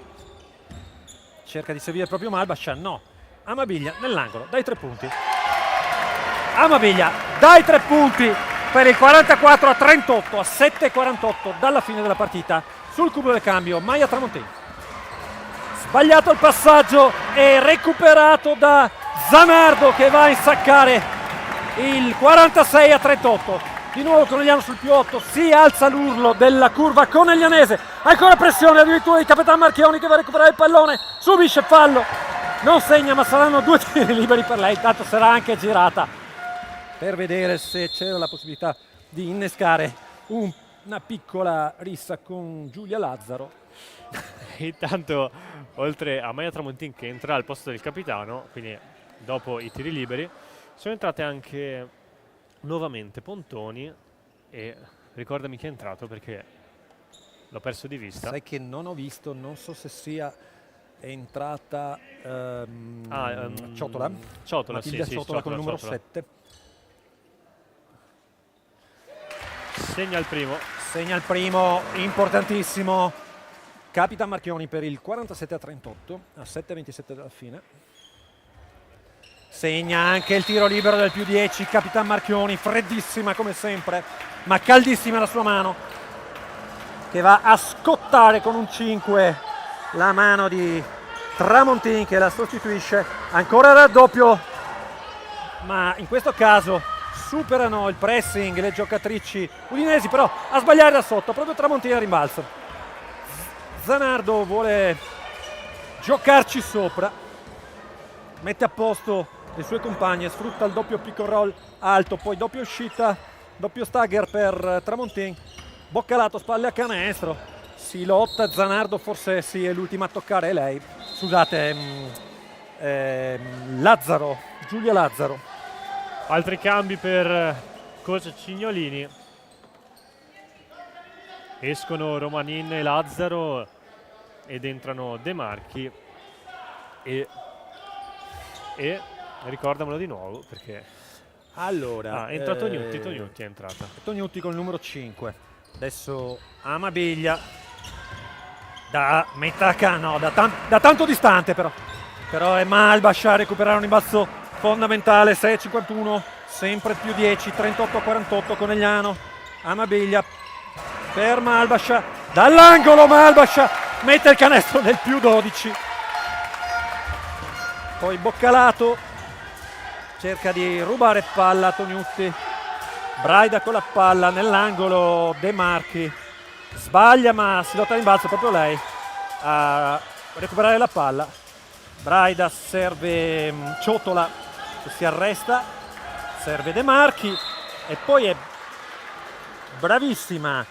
Speaker 2: cerca di servire proprio Malbascia, no, Amabiglia nell'angolo dai 3 punti. Amabiglia dai 3 punti per il 44-38 a 7:48 dalla fine della partita. Sul cubo del cambio Maia Tramontin, sbagliato il passaggio e recuperato da Zanardo che va a insaccare il 46-38. Di nuovo Conegliano sul più 8, si alza l'urlo della curva coneglianese, ancora pressione addirittura di Capitan Marchioni che va a recuperare il pallone, subisce fallo, non segna ma saranno 2 tiri liberi per lei, intanto sarà anche girata per vedere se c'era la possibilità di innescare una piccola rissa con Giulia Lazzaro.
Speaker 5: Intanto oltre a Maia Tramontin che entra al posto del capitano, quindi dopo i tiri liberi, sono entrate anche nuovamente Pontoni e ricordami chi è entrato perché l'ho perso di vista.
Speaker 2: Sai che non ho visto, non so se sia entrata Ciotola.
Speaker 5: Ciotola,
Speaker 2: Matilda
Speaker 5: sì,
Speaker 2: Ciotola con il numero
Speaker 5: Ciotola.
Speaker 2: 7.
Speaker 5: Segna il primo,
Speaker 2: Importantissimo. Capitan Marchioni per il 47-38 a 7:27 dalla fine. Segna anche il tiro libero del più 10 Capitan Marchioni, freddissima come sempre, ma caldissima la sua mano. che va a scottare con un 5 la mano di Tramontin che la sostituisce. Ancora raddoppio, ma in questo caso superano il pressing le giocatrici udinesi, però a sbagliare da sotto, proprio Tramontin a rimbalzo. Zanardo vuole giocarci sopra, mette a posto le sue compagne, sfrutta il doppio pick and roll alto, poi doppia uscita, doppio stagger per Tramontin, boccalato, spalle a canestro, si lotta, Zanardo forse sì, è l'ultima a toccare, è lei, scusate, Lazzaro, Giulia Lazzaro.
Speaker 5: Altri cambi per coach Cignolini. Escono Romanin e Lazzaro ed entrano De Marchi e ricordamelo di nuovo perché
Speaker 2: Allora,
Speaker 5: è entrato Tognutti è entrata.
Speaker 2: Tognutti con il numero 5. Adesso Amabiglia da metà no, da tanto distante però è Malbascia a recuperare un rimbalzo fondamentale. 6-51, sempre più 10, 38-48 Conegliano. Amabiglia per Malbascia, dall'angolo Malbascia mette il canestro del più 12. Poi Boccalato cerca di rubare palla a Tognutti, Braida con la palla nell'angolo, De Marchi sbaglia ma si lotta a rimbalzo, proprio lei a recuperare la palla. Braida serve Ciotola che si arresta, serve De Marchi e poi è bravissima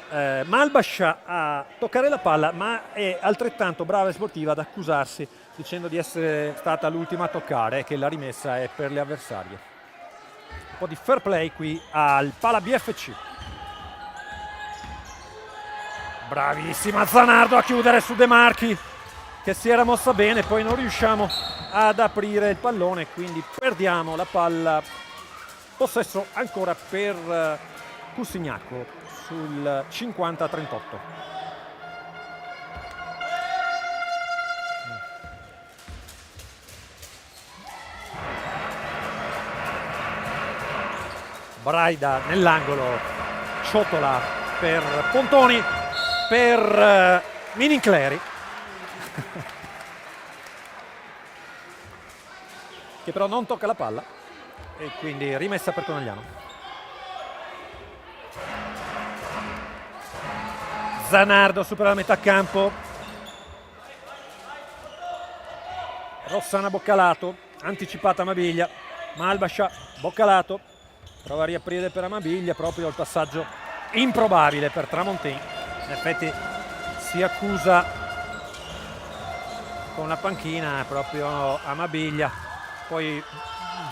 Speaker 2: Malbascia a toccare la palla, ma è altrettanto brava e sportiva ad accusarsi dicendo di essere stata l'ultima a toccare, che la rimessa è per le avversarie. Un po' di fair play qui al Pala BFC. Bravissima Zanardo a chiudere su De Marchi che si era mossa bene, poi non riusciamo ad aprire il pallone, quindi perdiamo la palla. Possesso ancora per Cusignacco sul 50-38. Braida nell'angolo, Ciotola per Pontoni, per Minincleri che però non tocca la palla e quindi rimessa per Conegliano. Zanardo supera la metà campo, Rossana Boccalato, anticipata Amabiglia, Malbascia, Boccalato, prova a riaprire per Amabiglia, proprio il passaggio improbabile per Tramontin. In effetti si accusa con la panchina proprio Amabiglia, poi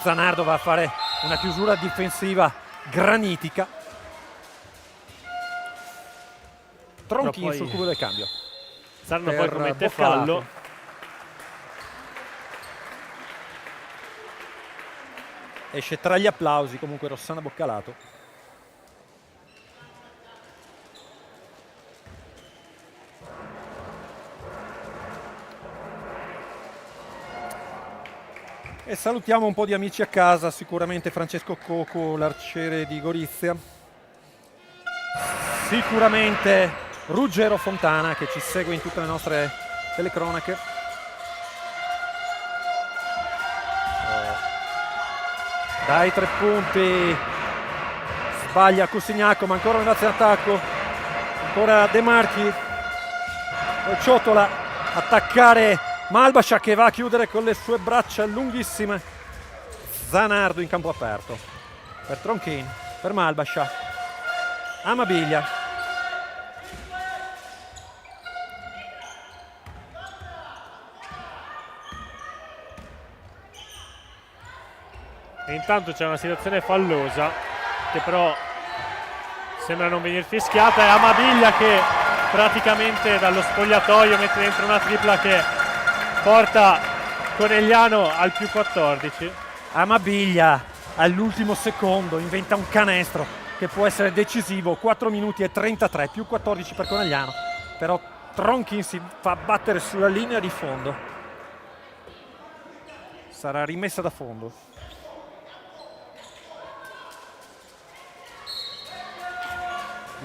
Speaker 2: Zanardo va a fare una chiusura difensiva granitica. Tronchin sul cubo del cambio.
Speaker 5: Sarno poi commette fallo.
Speaker 2: Esce tra gli applausi comunque Rossana Boccalato. E salutiamo un po' di amici a casa, sicuramente Francesco Coco, l'arciere di Gorizia. Sicuramente Ruggero Fontana che ci segue in tutte le nostre telecronache. Dai 3 punti, sbaglia Cusignacco, ma ancora un in attacco, ancora De Marchi, poi Ciotola, attaccare Malbascia che va a chiudere con le sue braccia lunghissime. Zanardo in campo aperto per Tronchin, per Malbascia, Amabiglia.
Speaker 5: E intanto c'è una situazione fallosa che però sembra non venire fischiata. È Amabiglia che praticamente dallo spogliatoio mette dentro una tripla che porta Conegliano al più 14.
Speaker 2: Amabiglia all'ultimo secondo inventa un canestro che può essere decisivo. 4 minuti e 33, più 14 per Conegliano, però Tronchin si fa battere sulla linea di fondo, sarà rimessa da fondo.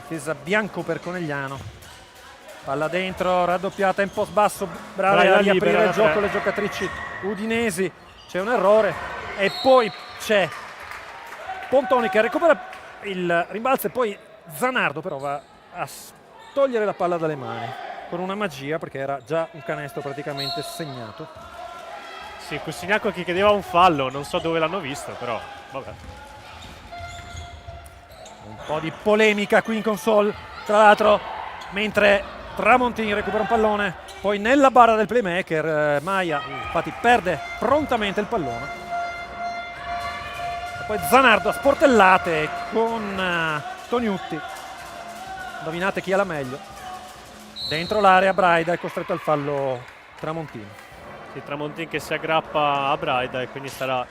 Speaker 2: difesa bianco per Conegliano. Palla dentro, raddoppiata in post basso, brava
Speaker 5: Braida
Speaker 2: a riaprire
Speaker 5: libera,
Speaker 2: il gioco
Speaker 5: tre.
Speaker 2: le giocatrici udinesi. C'è un errore e poi c'è Pontoni che recupera il rimbalzo e poi Zanardo però va a togliere la palla dalle mani con una magia, perché era già un canestro praticamente segnato.
Speaker 5: Sì, Cussignaco che chiedeva un fallo, non so dove l'hanno visto, però vabbè.
Speaker 2: Un po' di polemica qui in console, tra l'altro, mentre Tramontini recupera un pallone, poi nella barra del playmaker Maia infatti perde prontamente il pallone. E poi Zanardo a sportellate con Toniutti. Indovinate chi ha la meglio. Dentro l'area Braida è costretto al fallo Tramontini.
Speaker 5: Sì, Tramontin che si aggrappa a Braida e quindi sarà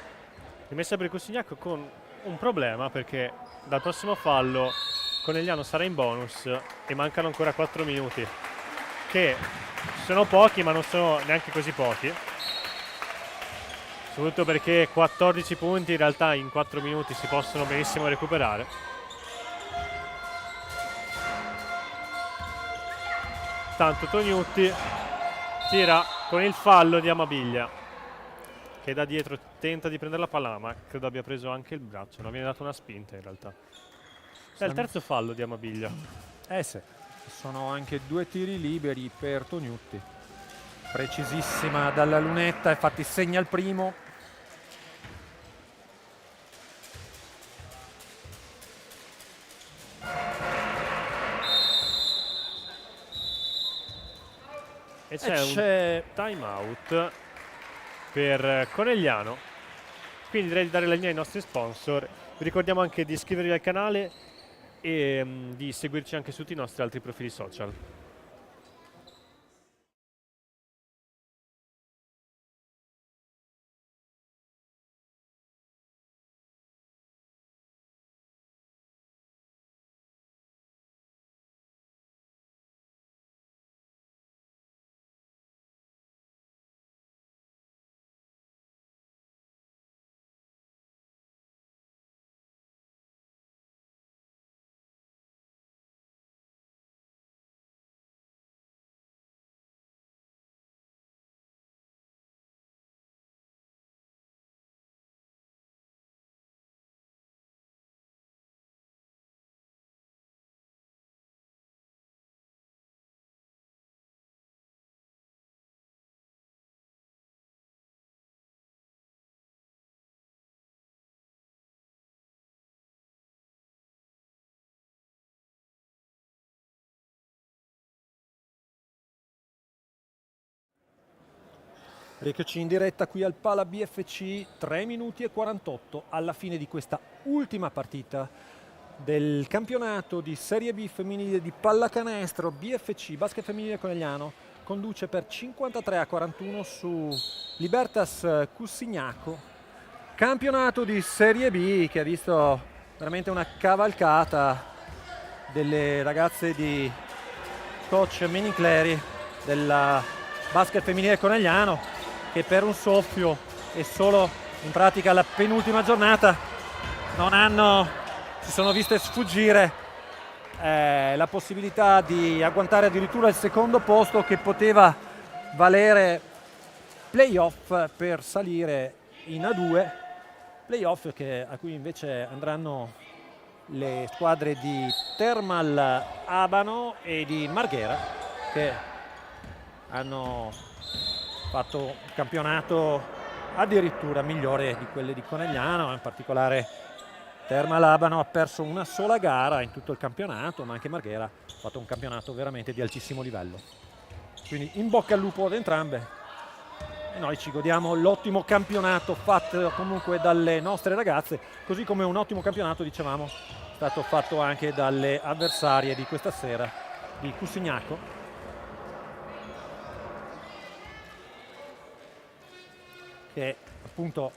Speaker 5: rimessa per Cussignaco con un problema, perché dal prossimo fallo Conegliano sarà in bonus e mancano ancora 4 minuti, che sono pochi ma non sono neanche così pochi, soprattutto perché 14 punti in realtà in 4 minuti si possono benissimo recuperare. Tanto Toniutti tira con il fallo di Amabiglia, che da dietro tenta di prendere la palla, ma credo abbia preso anche il braccio, non viene dato una spinta in realtà. È il terzo fallo di Amabiglia.
Speaker 2: Sì, sono anche 2 tiri liberi per Toniutti. Precisissima dalla lunetta, infatti segna il primo.
Speaker 5: E c'è un time out per Conegliano, quindi direi di dare la linea ai nostri sponsor. Vi ricordiamo anche di iscrivervi al canale e di seguirci anche su tutti i nostri altri profili social.
Speaker 2: Eccoci in diretta qui al Pala BFC, 3 minuti e 48 alla fine di questa ultima partita del campionato di Serie B femminile di pallacanestro. BFC, basket femminile Conegliano, conduce per 53-41 su Libertas Cussignaco. Campionato di Serie B che ha visto veramente una cavalcata delle ragazze di coach Menincleri della basket femminile Conegliano, che per un soffio e solo in pratica la penultima giornata si sono viste sfuggire la possibilità di agguantare addirittura il secondo posto, che poteva valere playoff per salire in A2, playoff a cui invece andranno le squadre di Thermal Abano e di Marghera, che hanno fatto un campionato addirittura migliore di quelle di Conegliano. In particolare Thermal Abano ha perso una sola gara in tutto il campionato, ma anche Marghera ha fatto un campionato veramente di altissimo livello. Quindi in bocca al lupo ad entrambe, e noi ci godiamo l'ottimo campionato fatto comunque dalle nostre ragazze, così come un ottimo campionato, dicevamo, è stato fatto anche dalle avversarie di questa sera di Cussignaco, che appunto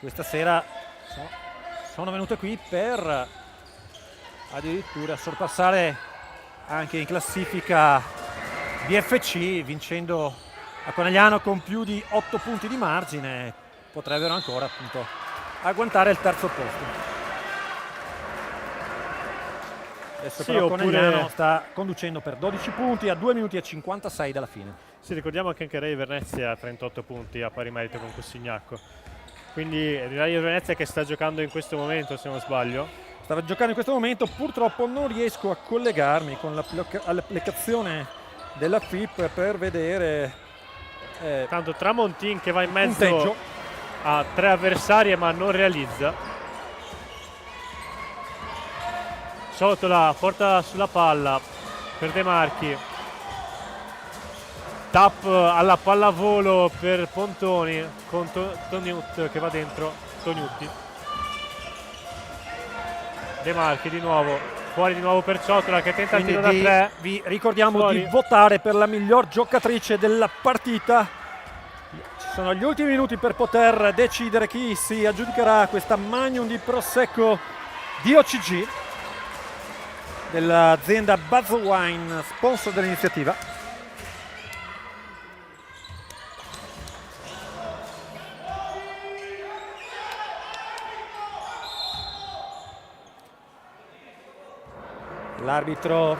Speaker 2: questa sera sono venute qui per addirittura sorpassare anche in classifica BFC, vincendo a Conegliano con più di 8 punti di margine. Potrebbero ancora appunto agguantare il terzo posto. Adesso
Speaker 5: Sì,
Speaker 2: però
Speaker 5: oppure-
Speaker 2: Conegliano sta conducendo per 12 punti a 2 minuti e 56 dalla fine.
Speaker 5: Sì, ricordiamo che anche Rai Venezia ha 38 punti a pari merito con Cossignacco. Quindi Rai Venezia che sta giocando in questo momento, se non sbaglio.
Speaker 2: Stava giocando in questo momento, purtroppo non riesco a collegarmi con l'applicazione della FIP per vedere
Speaker 5: Tanto Tramontin che va in mezzo
Speaker 2: punteggio.
Speaker 5: a 3 avversarie ma non realizza. Ciotola porta sulla palla per De Marchi. Tap alla pallavolo per Pontoni con Toniut che va dentro. Toniutti. De Marchi di nuovo. Fuori di nuovo per Ciotola che tenta il tiro da 3.
Speaker 2: Vi ricordiamo
Speaker 5: Fuori.
Speaker 2: di votare per la miglior giocatrice della partita. Ci sono gli ultimi minuti per poter decidere chi si aggiudicherà questa Magnum di Prosecco DOCG dell'azienda Buzz Wine, sponsor dell'iniziativa. L'arbitro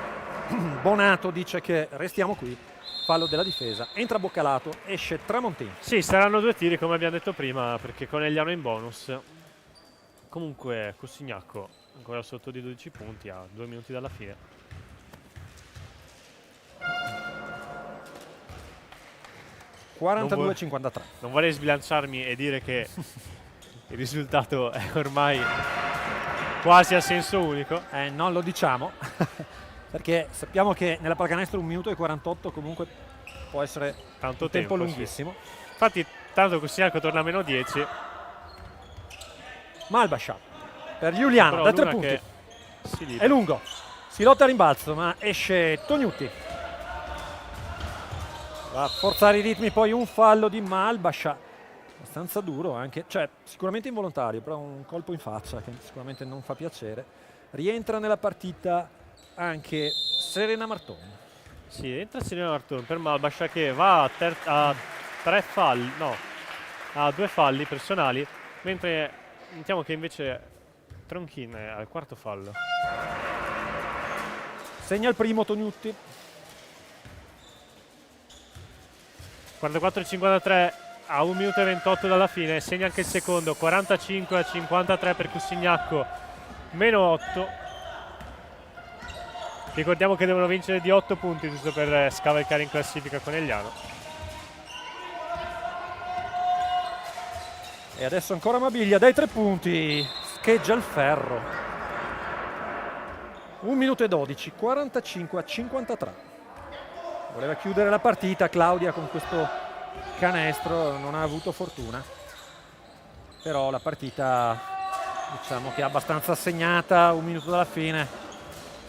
Speaker 2: Bonato dice che restiamo qui, fallo della difesa, entra Boccalato, esce Tramontin.
Speaker 5: Sì, saranno 2 tiri come abbiamo detto prima perché Conegliano è in bonus. Comunque Cossignacco ancora sotto di 12 punti a 2 minuti dalla fine. Non
Speaker 2: 42-53.
Speaker 5: Non vorrei sbilanciarmi e dire che il risultato è ormai quasi a senso unico.
Speaker 2: Non lo diciamo perché sappiamo che nella pallacanestro 1 minuto e 48 comunque può essere
Speaker 5: Tanto
Speaker 2: un tempo
Speaker 5: tempo, sì.
Speaker 2: lunghissimo.
Speaker 5: Infatti tanto Cossignacco torna a meno 10.
Speaker 2: Malbascia per Giuliano
Speaker 5: Però
Speaker 2: da 3
Speaker 5: Luna
Speaker 2: punti.
Speaker 5: che si
Speaker 2: È
Speaker 5: libera.
Speaker 2: lungo, si lotta a rimbalzo ma esce Tognutti. Va a forzare i ritmi, poi un fallo di Malbascia, abbastanza duro anche, cioè sicuramente involontario, però un colpo in faccia che sicuramente non fa piacere. Rientra nella partita anche Serena Martoni.
Speaker 5: Sì, entra Serena Martoni per Malbascia che va a 3 falli, no, a 2 falli personali, mentre notiamo che invece Tronchin è al 4º fallo.
Speaker 2: Segna il primo Tognutti.
Speaker 5: 44-53 a 1 minuto e 28 dalla fine, segna anche il secondo, 45-53 per Cossignacco, meno 8. Ricordiamo che devono vincere di 8 punti giusto per scavalcare in classifica Conegliano.
Speaker 2: E adesso ancora Mabiglia dai 3 punti, scheggia il ferro. 1 minuto e 12, 45-53. Voleva chiudere la partita Claudia con questo canestro, non ha avuto fortuna. Però la partita diciamo che è abbastanza segnata, 1 minuto dalla fine.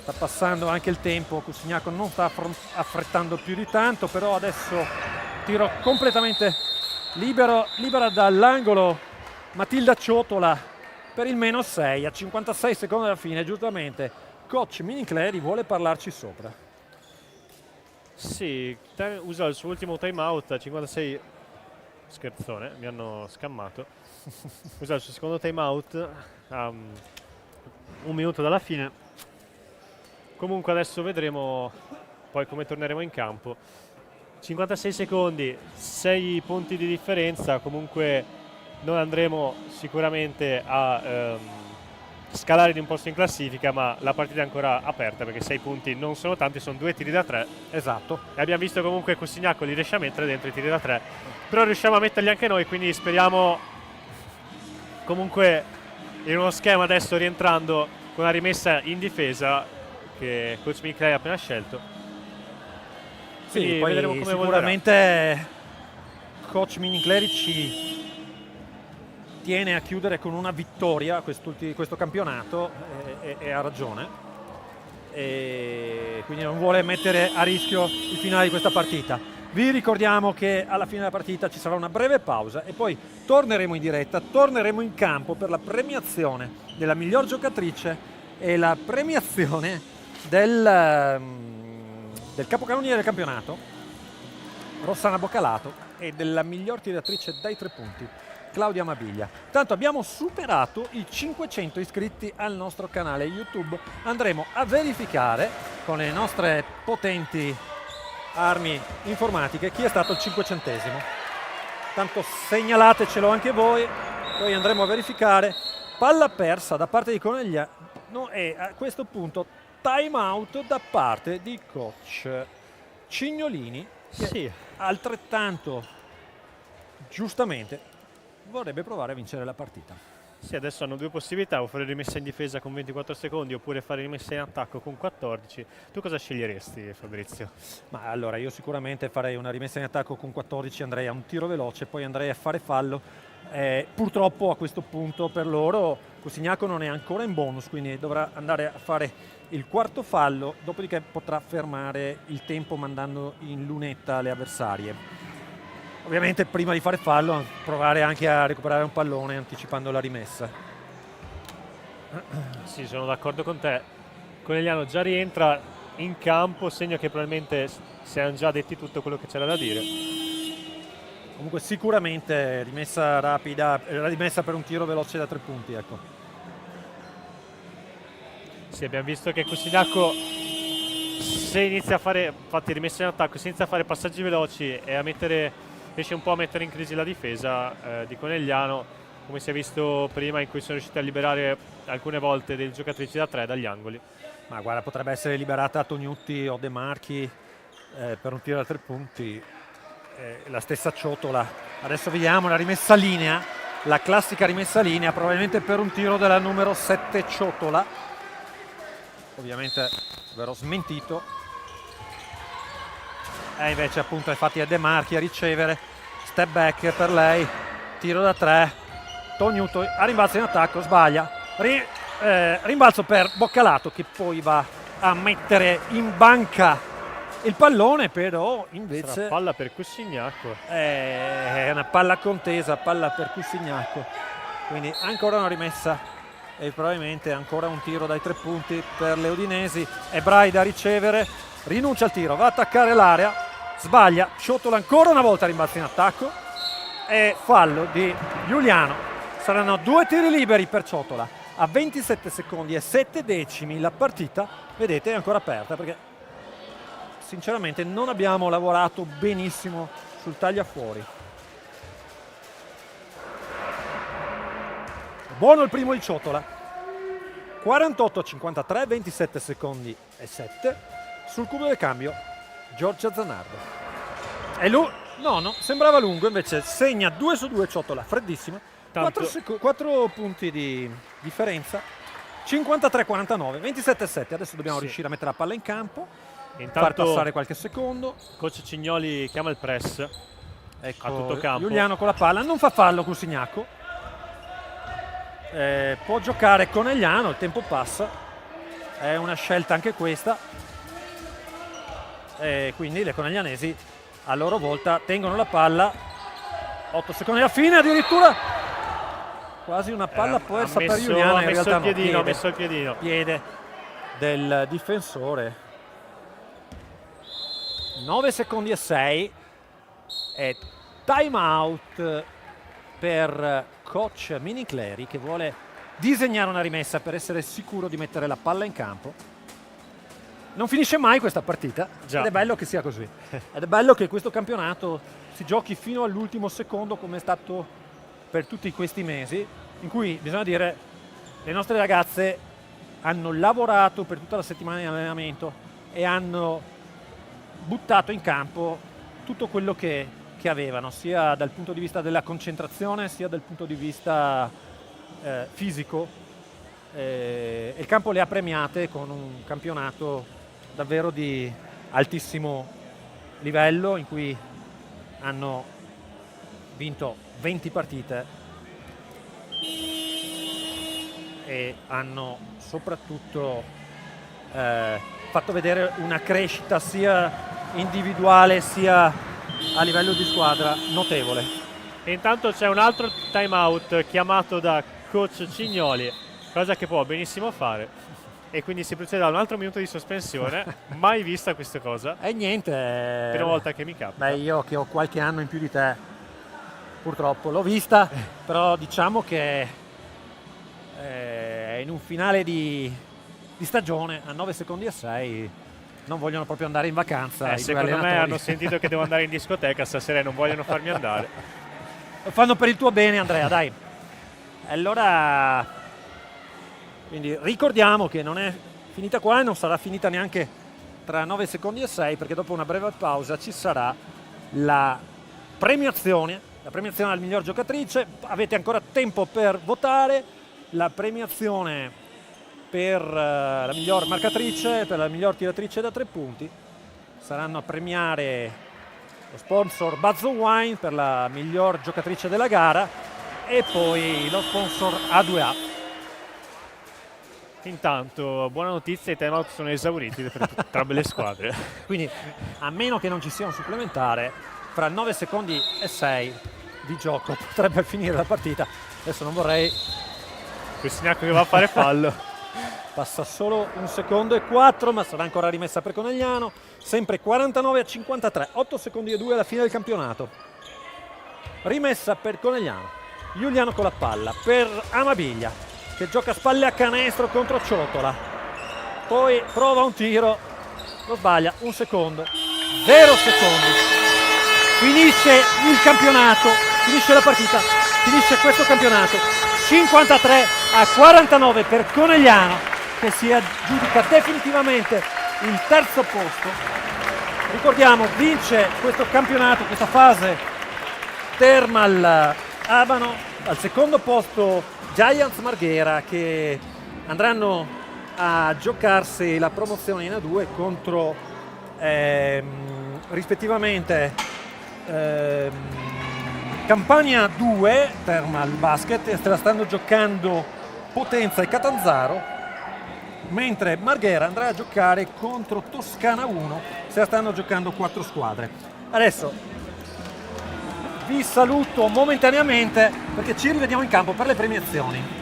Speaker 2: Sta passando anche il tempo, Cossignacco non sta affrettando più di tanto, però adesso tiro completamente libera dall'angolo Matilda Ciotola per il meno 6 a 56 secondi alla fine. Giustamente coach Minincleri vuole parlarci sopra.
Speaker 5: Sì, usa il suo ultimo timeout a 56. Scherzone, mi hanno scammato. Usa il suo secondo timeout a 1 minuto dalla fine. Comunque adesso vedremo poi come torneremo in campo. 56 secondi, 6 punti di differenza. Comunque noi andremo sicuramente a scalare di un posto in classifica, ma la partita è ancora aperta perché 6 punti non sono tanti, sono 2 tiri da 3.
Speaker 2: Esatto.
Speaker 5: E abbiamo visto comunque Cossignacco li riesce a mettere dentro i tiri da 3, però riusciamo a metterli anche noi, quindi speriamo comunque in uno schema adesso rientrando con una rimessa in difesa che coach Minincleri ha appena scelto. Quindi
Speaker 2: Sì, poi
Speaker 5: vedremo come
Speaker 2: sicuramente coach Minincleri ci tiene a chiudere con una vittoria questo campionato e ha ragione, e quindi non vuole mettere a rischio il finale di questa partita. Vi ricordiamo che alla fine della partita ci sarà una breve pausa e poi torneremo in diretta, torneremo in campo per la premiazione della miglior giocatrice e la premiazione del capocannoniere del campionato Rossana Boccalato e della miglior tiratrice dai 3 punti Claudia Mabiglia. Tanto abbiamo superato i 500 iscritti al nostro canale YouTube. Andremo a verificare con le nostre potenti armi informatiche chi è stato il 500esimo. Tanto segnalatecelo anche voi, poi andremo a verificare. Palla persa da parte di Conegliano e a questo punto time out da parte di coach Cignolini, che
Speaker 5: Sì,
Speaker 2: altrettanto giustamente vorrebbe provare a vincere la partita.
Speaker 5: sì, adesso hanno due possibilità, o fare rimessa in difesa con 24 secondi oppure fare rimessa in attacco con 14. Tu cosa sceglieresti, Fabrizio?
Speaker 2: Ma allora io sicuramente farei una rimessa in attacco con 14, andrei a un tiro veloce, poi andrei a fare fallo. Purtroppo a questo punto per loro Cosignaco non è ancora in bonus, quindi dovrà andare a fare il quarto fallo, dopodiché potrà fermare il tempo mandando in lunetta le avversarie. Ovviamente prima di fare fallo provare anche a recuperare un pallone anticipando la rimessa.
Speaker 5: Sì, sono d'accordo con te. Conegliano già rientra in campo, segno che probabilmente si erano già detti tutto quello che c'era da dire.
Speaker 2: Comunque sicuramente rimessa rapida, rimessa per un tiro veloce da 3 punti, ecco.
Speaker 5: Sì, abbiamo visto che Cosignaco, se inizia a fare, infatti rimessa in attacco, se inizia a fare passaggi veloci e a riesce un po' a mettere in crisi la difesa di Conegliano, come si è visto prima, in cui sono riusciti a liberare alcune volte delle giocatrici da 3 dagli angoli.
Speaker 2: Ma guarda, potrebbe essere liberata Tognutti o De Marchi per un tiro da 3 punti. La stessa Ciotola. Adesso vediamo la rimessa linea, la classica rimessa linea, probabilmente per un tiro della numero 7 Ciotola. Ovviamente verrò smentito. E invece appunto infatti è De Marchi a ricevere, step back per lei, tiro da 3, Tognuto a rimbalzo in attacco, sbaglia, rimbalzo per Boccalato che poi va a mettere in banca il pallone, però invece
Speaker 5: Sarà palla per Cosignaco.
Speaker 2: è una palla contesa, palla per Cosignaco, quindi ancora una rimessa e probabilmente ancora un tiro dai 3 punti per le udinesi. È Braida a ricevere, rinuncia al tiro, va a attaccare l'area, sbaglia, Ciotola ancora una volta rimbalza in attacco e fallo di Giuliano. Saranno 2 tiri liberi per Ciotola a 27 secondi e 7 decimi. La partita, vedete, è ancora aperta perché sinceramente non abbiamo lavorato benissimo sul tagliafuori. Buono il primo di Ciotola, 48-53, 27 secondi e 7. Sul cubo del cambio Giorgia Zanardo. E lui, no, sembrava lungo, invece segna 2 su 2 Ciotola, freddissima. 4 punti di differenza, 53-49, 27-7. Adesso dobbiamo riuscire a mettere la palla in campo. Far passare qualche secondo.
Speaker 5: Coach Cignoli chiama il press,
Speaker 2: ecco,
Speaker 5: a tutto campo.
Speaker 2: Giuliano con la palla, non fa fallo Cosignaco, può giocare Conegliano, il tempo passa, è una scelta anche questa, quindi le coneglianesi a loro volta tengono la palla, 8 secondi alla fine, addirittura quasi una palla persa per Giuliano, in realtà
Speaker 5: ha messo il piedino.
Speaker 2: Piede del difensore. 9 secondi e 6 e time out per coach Minicleri che vuole disegnare una rimessa per essere sicuro di mettere la palla in campo. Non finisce mai questa partita.
Speaker 5: Già.
Speaker 2: Ed è bello che sia così. Ed è bello che questo campionato si giochi fino all'ultimo secondo, come è stato per tutti questi mesi, in cui bisogna dire le nostre ragazze hanno lavorato per tutta la settimana di allenamento e hanno buttato in campo tutto quello che avevano, sia dal punto di vista della concentrazione sia dal punto di vista fisico. Il campo le ha premiate con un campionato davvero di altissimo livello, in cui hanno vinto 20 partite e hanno soprattutto fatto vedere una crescita sia individuale sia a livello di squadra notevole.
Speaker 5: E intanto c'è un altro time out chiamato da coach Cignoli, cosa che può benissimo fare, e quindi si procede a un altro minuto di sospensione. Mai vista questa cosa,
Speaker 2: E niente,
Speaker 5: prima volta che mi capita.
Speaker 2: beh, io che ho qualche anno in più di te purtroppo l'ho vista, però diciamo che in un finale di stagione a 9 secondi e 6 non vogliono proprio andare in vacanza. I due
Speaker 5: Secondo me
Speaker 2: allenatori.
Speaker 5: hanno sentito che devo andare in discoteca stasera e non vogliono farmi andare.
Speaker 2: Lo fanno per il tuo bene, Andrea, dai. Allora, quindi ricordiamo che non è finita qua e non sarà finita neanche tra 9 secondi e 6, perché dopo una breve pausa ci sarà la premiazione al miglior giocatrice. Avete ancora tempo per votare. La premiazione per la miglior marcatrice, per la miglior tiratrice da 3 punti. Saranno a premiare lo sponsor Buzz Wine per la miglior giocatrice della gara e poi lo sponsor A2A.
Speaker 5: Intanto, buona notizia, i timeout sono esauriti per entrambe le squadre.
Speaker 2: Quindi, a meno che non ci sia un supplementare, fra 9 secondi e 6 di gioco potrebbe finire la partita. Adesso non vorrei...
Speaker 5: Cossignaco che va a fare fallo.
Speaker 2: Passa solo 1 secondo e 4, ma sarà ancora rimessa per Conegliano. Sempre 49-53, 8 secondi e 2 alla fine del campionato. Rimessa per Conegliano. Giuliano con la palla per Amabiglia, che gioca a spalle a canestro contro Ciotola. Poi prova un tiro, lo sbaglia, 1 secondo, 0 secondi. Finisce il campionato, finisce la partita, finisce questo campionato. 53-49 per Conegliano, che si aggiudica definitivamente il terzo posto. Ricordiamo, vince questo campionato, questa fase, Thermal Abano. Al secondo posto Giants Marghera, che andranno a giocarsi la promozione in A2 contro rispettivamente Campania 2, Thermal Basket, e se la stanno giocando Potenza e Catanzaro, mentre Marghera andrà a giocare contro Toscana 1, se la stanno giocando 4 squadre. Adesso vi saluto momentaneamente perché ci rivediamo in campo per le premiazioni.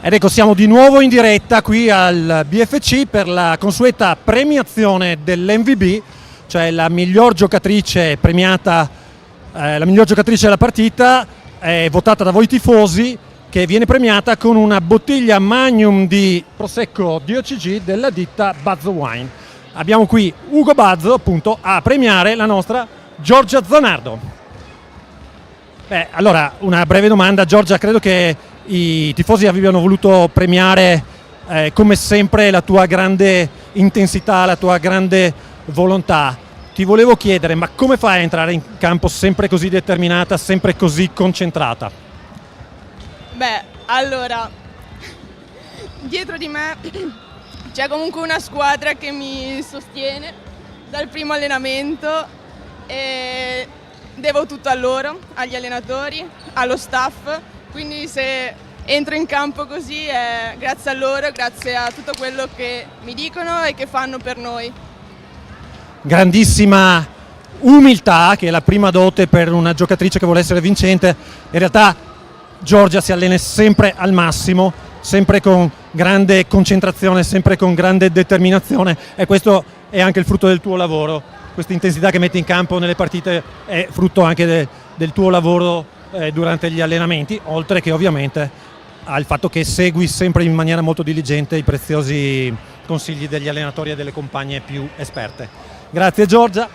Speaker 2: Ed ecco, siamo di nuovo in diretta qui al BFC per la consueta premiazione dell'MVB, cioè la miglior giocatrice premiata, la miglior giocatrice della partita, votata da voi tifosi, che viene premiata con una bottiglia Magnum di Prosecco DOCG della ditta Bazzo Wine. Abbiamo qui Ugo Bazzo, appunto, a premiare la nostra Giorgia Zanardo. Allora, una breve domanda, Giorgia, credo che i tifosi abbiano voluto premiare come sempre la tua grande intensità, la tua grande volontà. Ti volevo chiedere, ma come fai a entrare in campo sempre così determinata, sempre così concentrata?
Speaker 6: Beh, allora, dietro di me c'è comunque una squadra che mi sostiene dal primo allenamento e devo tutto a loro, agli allenatori, allo staff. Quindi se entro in campo così è grazie a loro, grazie a tutto quello che mi dicono e che fanno per noi.
Speaker 2: Grandissima umiltà, che è la prima dote per una giocatrice che vuole essere vincente. In realtà Giorgia si allena sempre al massimo, sempre con grande concentrazione, sempre con grande determinazione, e questo è anche il frutto del tuo lavoro. Questa intensità che metti in campo nelle partite è frutto anche del tuo lavoro durante gli allenamenti, oltre che ovviamente al fatto che segui sempre in maniera molto diligente i preziosi consigli degli allenatori e delle compagne più esperte. Grazie Giorgia.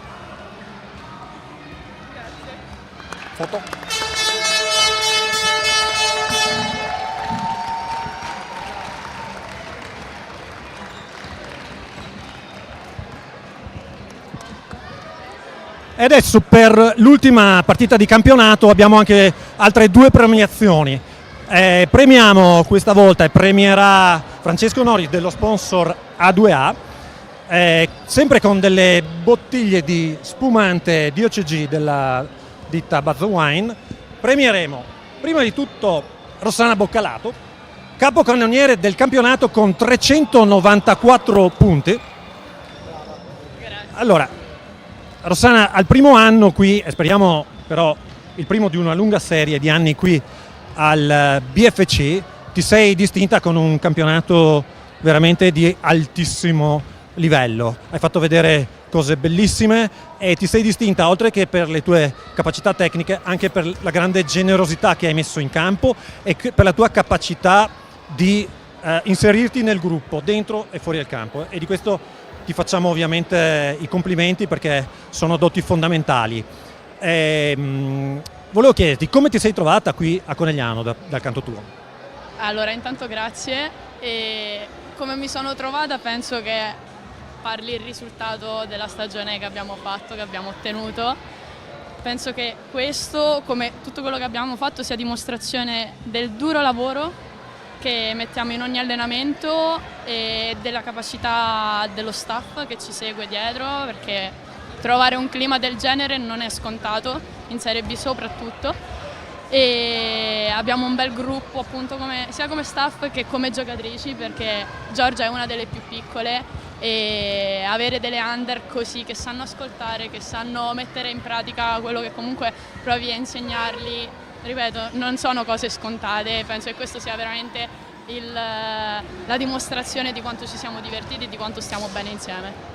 Speaker 2: Foto. E adesso per l'ultima partita di campionato abbiamo anche altre due premiazioni. Premiamo questa volta e premierà Francesco Nori dello sponsor A2A, sempre con delle bottiglie di spumante DOCG della ditta Bazzo Wine. Premieremo prima di tutto Rossana Boccalato, capocannoniere del campionato con 394 punti. Allora, Rossana, al primo anno qui, e speriamo però il primo di una lunga serie di anni qui al BFC, ti sei distinta con un campionato veramente di altissimo livello. Hai fatto vedere cose bellissime e ti sei distinta, oltre che per le tue capacità tecniche, anche per la grande generosità che hai messo in campo e per la tua capacità di inserirti nel gruppo, dentro e fuori dal campo. E di questo ti facciamo ovviamente i complimenti, perché sono doti fondamentali. Volevo chiederti come ti sei trovata qui a Conegliano dal canto tuo.
Speaker 6: Allora, intanto grazie. E come mi sono trovata penso che parli il risultato della stagione che abbiamo fatto, che abbiamo ottenuto. Penso che questo, come tutto quello che abbiamo fatto, sia dimostrazione del duro lavoro che mettiamo in ogni allenamento e della capacità dello staff che ci segue dietro, perché trovare un clima del genere non è scontato, in Serie B soprattutto, e abbiamo un bel gruppo appunto sia come staff che come giocatrici, perché Giorgia è una delle più piccole e avere delle under così che sanno ascoltare, che sanno mettere in pratica quello che comunque provi a insegnargli, ripeto, non sono cose scontate. Penso che questo sia veramente la dimostrazione di quanto ci siamo divertiti e di quanto stiamo bene insieme.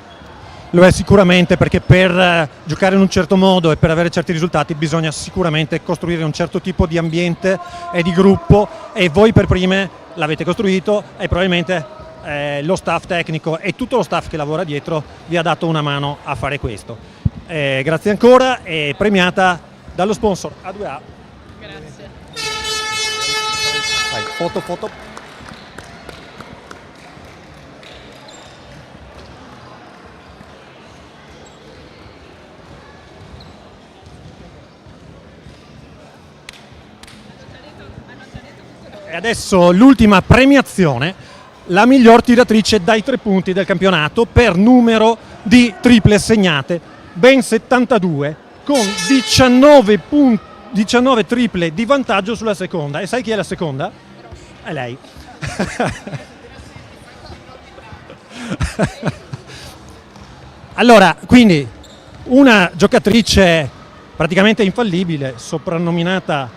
Speaker 2: Lo è sicuramente, perché per giocare in un certo modo e per avere certi risultati bisogna sicuramente costruire un certo tipo di ambiente e di gruppo, e voi per prime l'avete costruito, e probabilmente lo staff tecnico e tutto lo staff che lavora dietro vi ha dato una mano a fare questo. Grazie ancora, e premiata dallo sponsor A2A.
Speaker 6: Grazie.
Speaker 2: Vai, foto. E adesso l'ultima premiazione, la miglior tiratrice dai 3 punti del campionato per numero di triple segnate, ben 72, con 19 triple di vantaggio sulla seconda. E sai chi è la seconda? È lei. Allora, quindi una giocatrice praticamente infallibile, soprannominata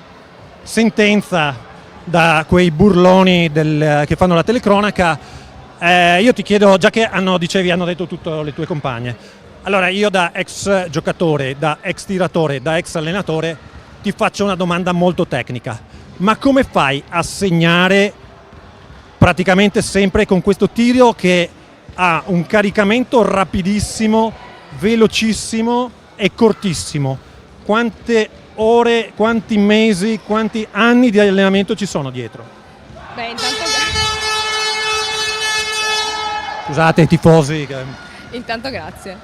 Speaker 2: Sentenza da quei burloni che fanno la telecronaca. Io ti chiedo, già che hanno detto tutto le tue compagne, allora io da ex giocatore, da ex tiratore, da ex allenatore ti faccio una domanda molto tecnica: ma come fai a segnare praticamente sempre con questo tiro che ha un caricamento rapidissimo, velocissimo e cortissimo? Quante ore, quanti mesi, quanti anni di allenamento ci sono dietro?
Speaker 7: Beh, intanto
Speaker 2: Scusate i tifosi.
Speaker 7: Intanto grazie.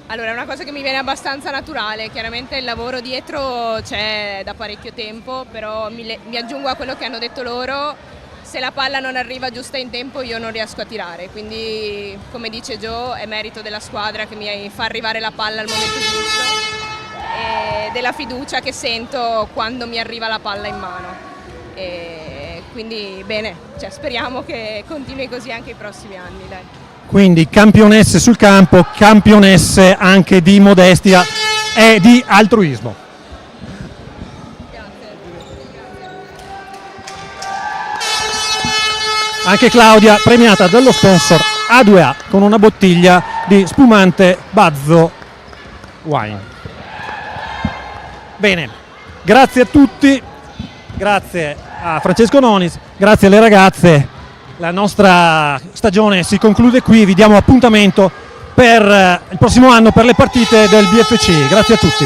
Speaker 7: Allora, è una cosa che mi viene abbastanza naturale, chiaramente il lavoro dietro c'è da parecchio tempo, però mi aggiungo a quello che hanno detto loro: se la palla non arriva giusta in tempo io non riesco a tirare, quindi come dice Joe è merito della squadra che mi fa arrivare la palla al momento giusto e della fiducia che sento quando mi arriva la palla in mano. Quindi bene, speriamo che continui così anche i prossimi anni, dai.
Speaker 2: Quindi campionesse sul campo, campionesse anche di modestia e di altruismo. Anche Claudia premiata dallo sponsor A2A con una bottiglia di spumante Bazzo Wine. Bene, grazie a tutti, grazie a Francesco Nonis, grazie alle ragazze. La nostra stagione si conclude qui, vi diamo appuntamento per il prossimo anno per le partite del BFC. Grazie a tutti.